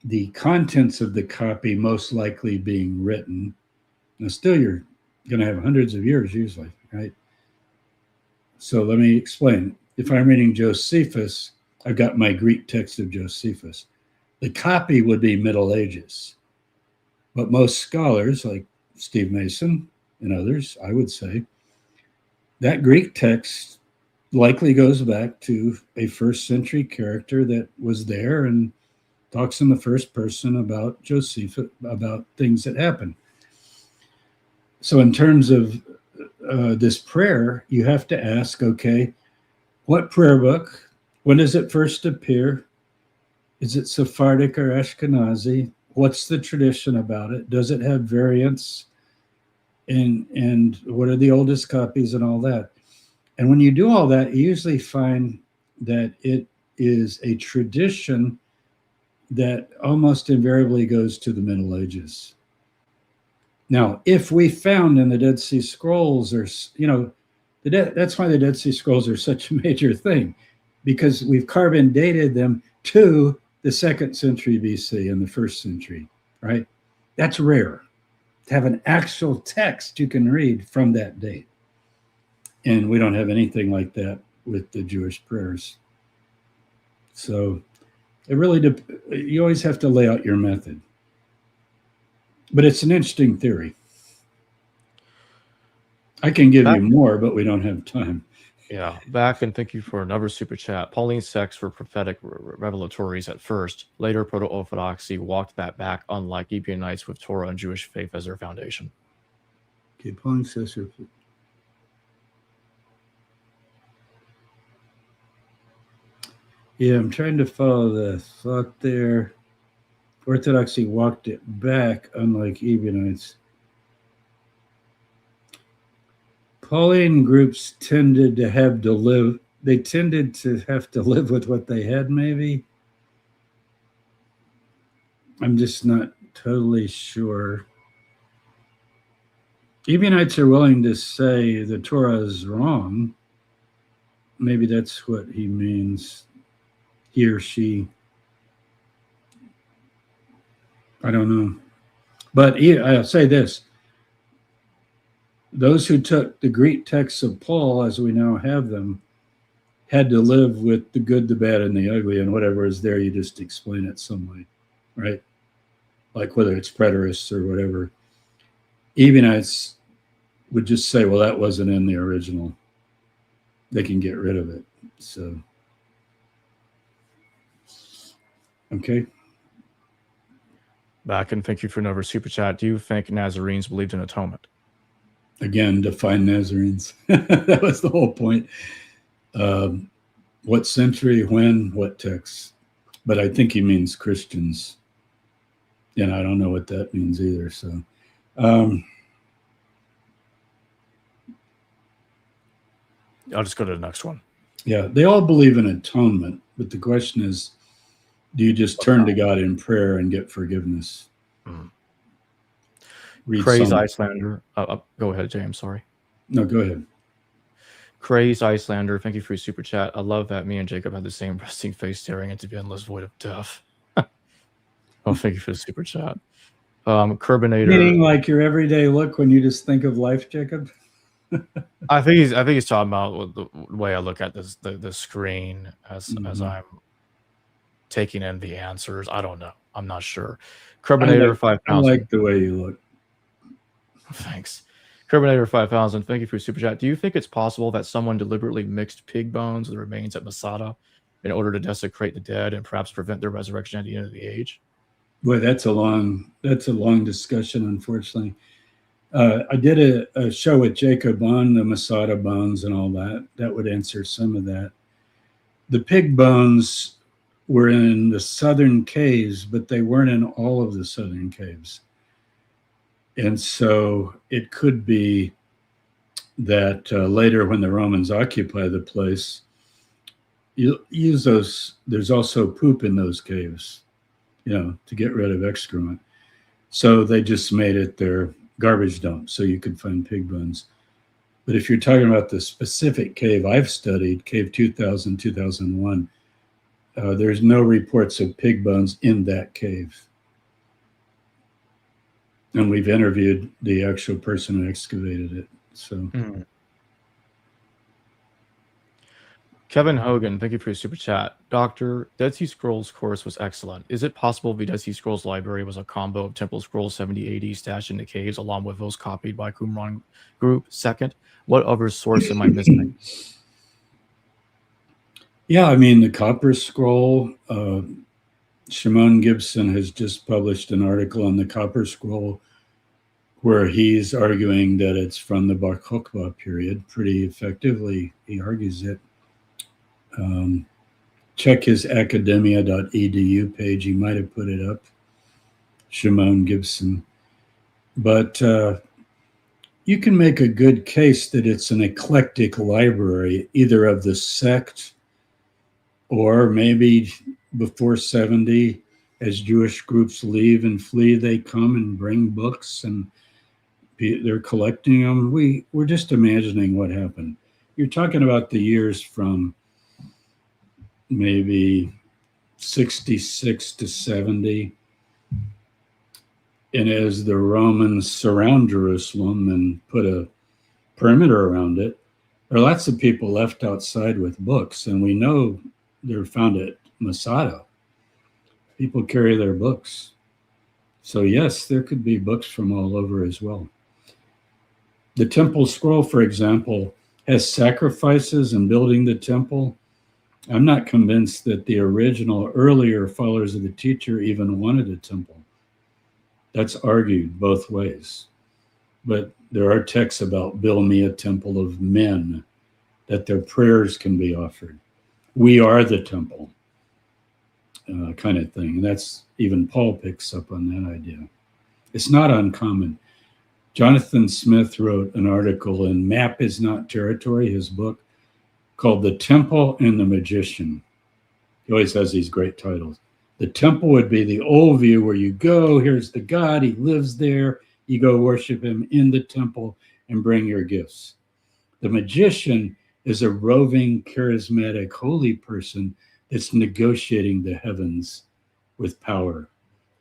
the contents of the copy most likely being written? Now, still, you're going to have hundreds of years usually, right? So let me explain. If I'm reading Josephus, I've got my Greek text of Josephus. The copy would be Middle Ages. But most scholars, like Steve Mason and others, I would say, that Greek text likely goes back to a first century character that was there and talks in the first person about Josephus, about things that happened. So in terms of this prayer, you have to ask, okay, what prayer book? When does it first appear? Is it Sephardic or Ashkenazi? What's the tradition about it? Does it have variants? And what are the oldest copies and all that? And when you do all that, you usually find that it is a tradition that almost invariably goes to the Middle Ages. Now, if we found in the Dead Sea Scrolls, or, that's why the Dead Sea Scrolls are such a major thing, because we've carbon dated them to the 2nd century BC and the 1st century, right? That's rare, to have an actual text you can read from that date. And we don't have anything like that with the Jewish prayers. So it really, you always have to lay out your method. But it's an interesting theory. I can give you more, but we don't have time. Yeah, back, and thank you for another super chat. Pauline sects were prophetic revelatories at first. Later, proto-orthodoxy walked that back, unlike Ebionites with Torah and Jewish faith as their foundation. Okay, Pauline sects are... Yeah, I'm trying to follow the thought there. Orthodoxy walked it back, unlike Ebionites. Pauline groups tended to have to live, they tended to have to live with what they had, maybe. I'm just not totally sure. Ebionites are willing to say the Torah is wrong. Maybe that's what he means, he or she. I don't know. But I'll say this. Those who took the Greek texts of Paul, as we now have them, had to live with the good, the bad, and the ugly, and whatever is there, you just explain it some way, right? Like whether it's preterists or whatever. Ebionites would just say, well, that wasn't in the original. They can get rid of it. So, okay. Back, and thank you for another super chat. Do you think Nazarenes believed in atonement? Again, define Nazarenes. That was the whole point. What century, when, what text? But I think he means Christians. And I don't know what that means either. So, I'll just go to the next one. Yeah, they all believe in atonement. But the question is, do you just turn to God in prayer and get forgiveness? Mm. Craze Icelander. Go ahead, James. Sorry. No, go ahead. Craze Icelander. Thank you for your super chat. I love that me and Jacob had the same resting face staring into the endless void of death. Oh, thank you for the super chat. Curbinator. Meaning like your everyday look when you just think of life, Jacob? I think he's talking about the way I look at this the screen as I'm taking in the answers. I don't know. I'm not sure. Curbinator 5000. I like the way you look. Thanks. Curbinator 5000. Thank you for your super chat. Do you think it's possible that someone deliberately mixed pig bones with the remains at Masada in order to desecrate the dead and perhaps prevent their resurrection at the end of the age? Boy, that's a long discussion, unfortunately. I did a show with Jacob on the Masada bones and all that. That would answer some of that. The pig bones were in the southern caves, but they weren't in all of the southern caves. And so it could be that later when the Romans occupy the place, you use those, there's also poop in those caves, to get rid of excrement. So they just made it their garbage dump so you could find pig bones. But if you're talking about the specific cave I've studied, Cave 2000, 2001, there's no reports of pig bones in that cave. And we've interviewed the actual person who excavated it. So. Kevin Hogan, thank you for your super chat. Doctor, Dead Sea Scrolls course was excellent. Is it possible the Dead Sea Scrolls library was a combo of Temple Scrolls 7080 stashed in the caves along with those copied by Qumran group? Second, what other source am I missing? Yeah, I mean, the Copper Scroll, Shimon Gibson has just published an article on the Copper Scroll where he's arguing that it's from the Bar Kokhba period. Pretty effectively, he argues it. Check his academia.edu page. He might have put it up, Shimon Gibson. But you can make a good case that it's an eclectic library, either of the sect or maybe before 70, as Jewish groups leave and flee, they come and bring books and they're collecting them. We're just imagining what happened. You're talking about the years from maybe 66 to 70. And as the Romans surround Jerusalem and put a perimeter around it, there are lots of people left outside with books. And we know they're found at Masada. People carry their books. So yes, there could be books from all over as well. The Temple Scroll, for example, has sacrifices in building the temple. I'm not convinced that the original earlier followers of the teacher even wanted a temple. That's argued both ways. But there are texts about build me a temple of men, that their prayers can be offered. We are the temple, kind of thing. And that's, even Paul picks up on that idea. It's not uncommon. Jonathan Smith wrote an article in Map is Not Territory, his book, called The Temple and the Magician. He always has these great titles. The temple would be the old view where you go, here's the God, he lives there, you go worship him in the temple and bring your gifts. The magician is a roving, charismatic, holy person that's negotiating the heavens with power,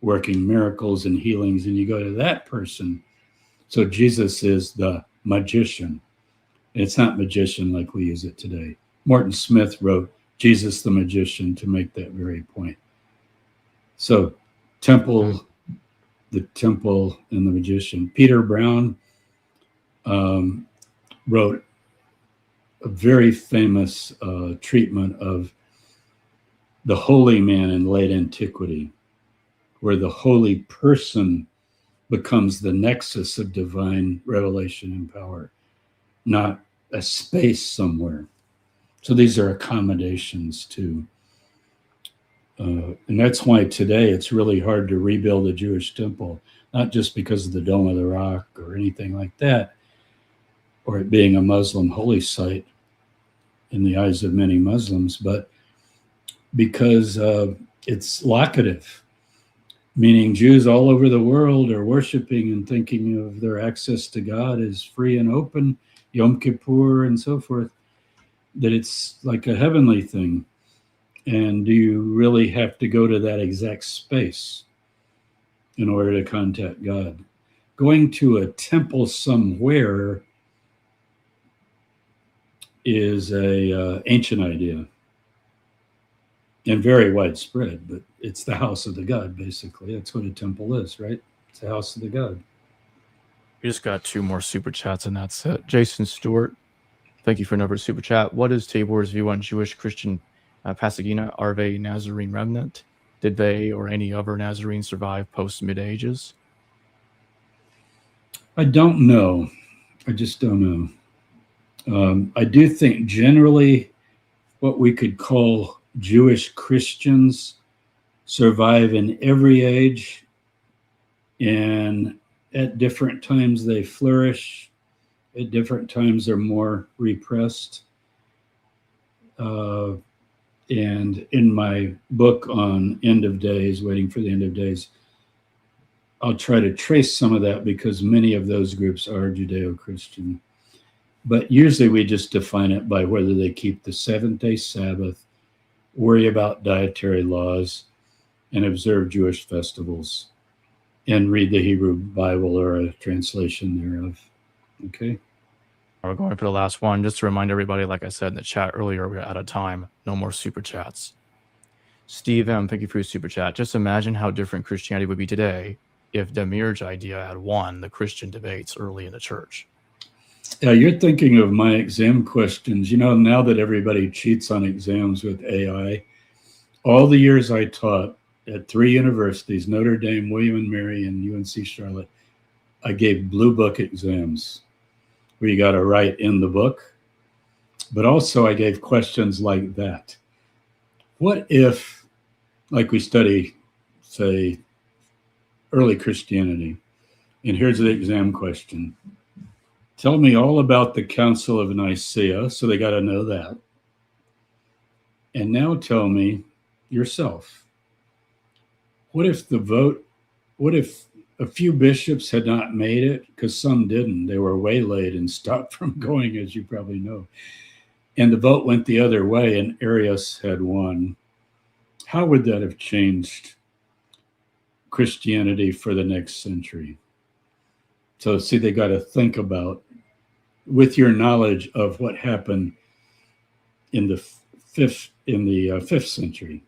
working miracles and healings, and you go to that person. So Jesus is the magician. It's not magician like we use it today. Morton Smith wrote Jesus the Magician to make that very point. So temple, the temple and the magician. Peter Brown wrote a very famous treatment of the holy man in late antiquity, where the holy person becomes the nexus of divine revelation and power, not a space somewhere. So these are accommodations too. And that's why today it's really hard to rebuild a Jewish temple, not just because of the Dome of the Rock or anything like that, or it being a Muslim holy site in the eyes of many Muslims, but because it's locative, meaning Jews all over the world are worshiping and thinking of their access to God as free and open, Yom Kippur and so forth, that it's like a heavenly thing. And do you really have to go to that exact space in order to contact God? Going to a temple somewhere is a ancient idea and very widespread, but it's the house of the God, basically. That's what a temple is, right? It's the house of the God. We just got 2 more super chats and that's it. Jason Stewart, thank you for another super chat. What is Tabor's view on Jewish Christian Pasadena? Are they Nazarene remnant? Did they or any other Nazarene survive post-Mid-Ages? I don't know. I just don't know. I do think generally what we could call Jewish Christians survive in every age, and at different times they flourish, at different times they're more repressed. And in my book on end of days, waiting for the end of days, I'll try to trace some of that because many of those groups are Judeo-Christian. But usually we just define it by whether they keep the seventh-day Sabbath, worry about dietary laws, and observe Jewish festivals, and read the Hebrew Bible or a translation thereof. Okay? We're going for the last one. Just to remind everybody, like I said in the chat earlier, we're out of time. No more super chats. Steve M., thank you for your super chat. Just imagine how different Christianity would be today if Demir's idea had won the Christian debates early in the church. Yeah, you're thinking of my exam questions. You know, now that everybody cheats on exams with AI, all the years I taught at 3 universities, Notre Dame, William and Mary, and UNC Charlotte, I gave blue book exams where you got to write in the book. But also I gave questions like that. What if, like we study, say, early Christianity, and here's the exam question. Tell me all about the Council of Nicaea, so they got to know that. And now tell me yourself. What if a few bishops had not made it? Because some didn't. They were waylaid and stopped from going, as you probably know. And the vote went the other way and Arius had won. How would that have changed Christianity for the next century? So see, they got to think about, with your knowledge of what happened in the fifth century,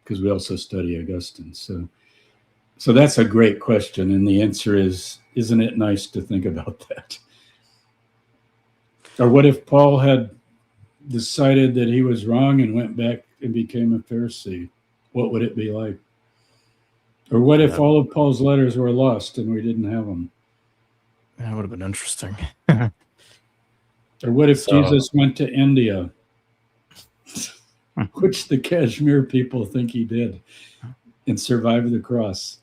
because we also study Augustine. So that's a great question, and the answer is, isn't it nice to think about that? Or what if Paul had decided that he was wrong and went back and became a Pharisee? What would it be like? Or what if all of Paul's letters were lost and we didn't have them? That would have been interesting. Or what if Jesus went to India, which the Kashmir people think he did, and survived the cross?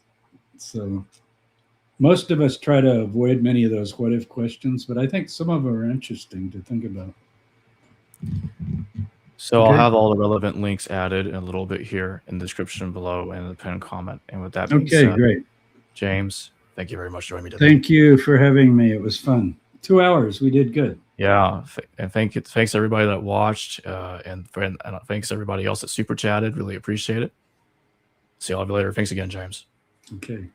So most of us try to avoid many of those what if questions, but I think some of them are interesting to think about. So okay. I'll have all the relevant links added in a little bit here in the description below and in the pinned comment. And with that being said, great. James, thank you very much for joining me today. Thank you for having me. It was fun. 2 hours. We did good. Yeah. And thanks everybody that watched and thanks everybody else that super chatted. Really appreciate it. See you all later. Thanks again, James. Okay.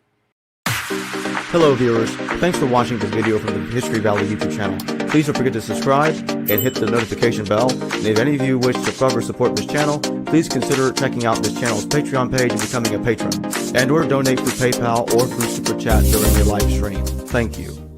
Hello viewers, thanks for watching this video from the History Valley YouTube channel. Please don't forget to subscribe and hit the notification bell. And if any of you wish to further support this channel, please consider checking out this channel's Patreon page and becoming a patron. And or donate through PayPal or through Super Chat during your live stream. Thank you.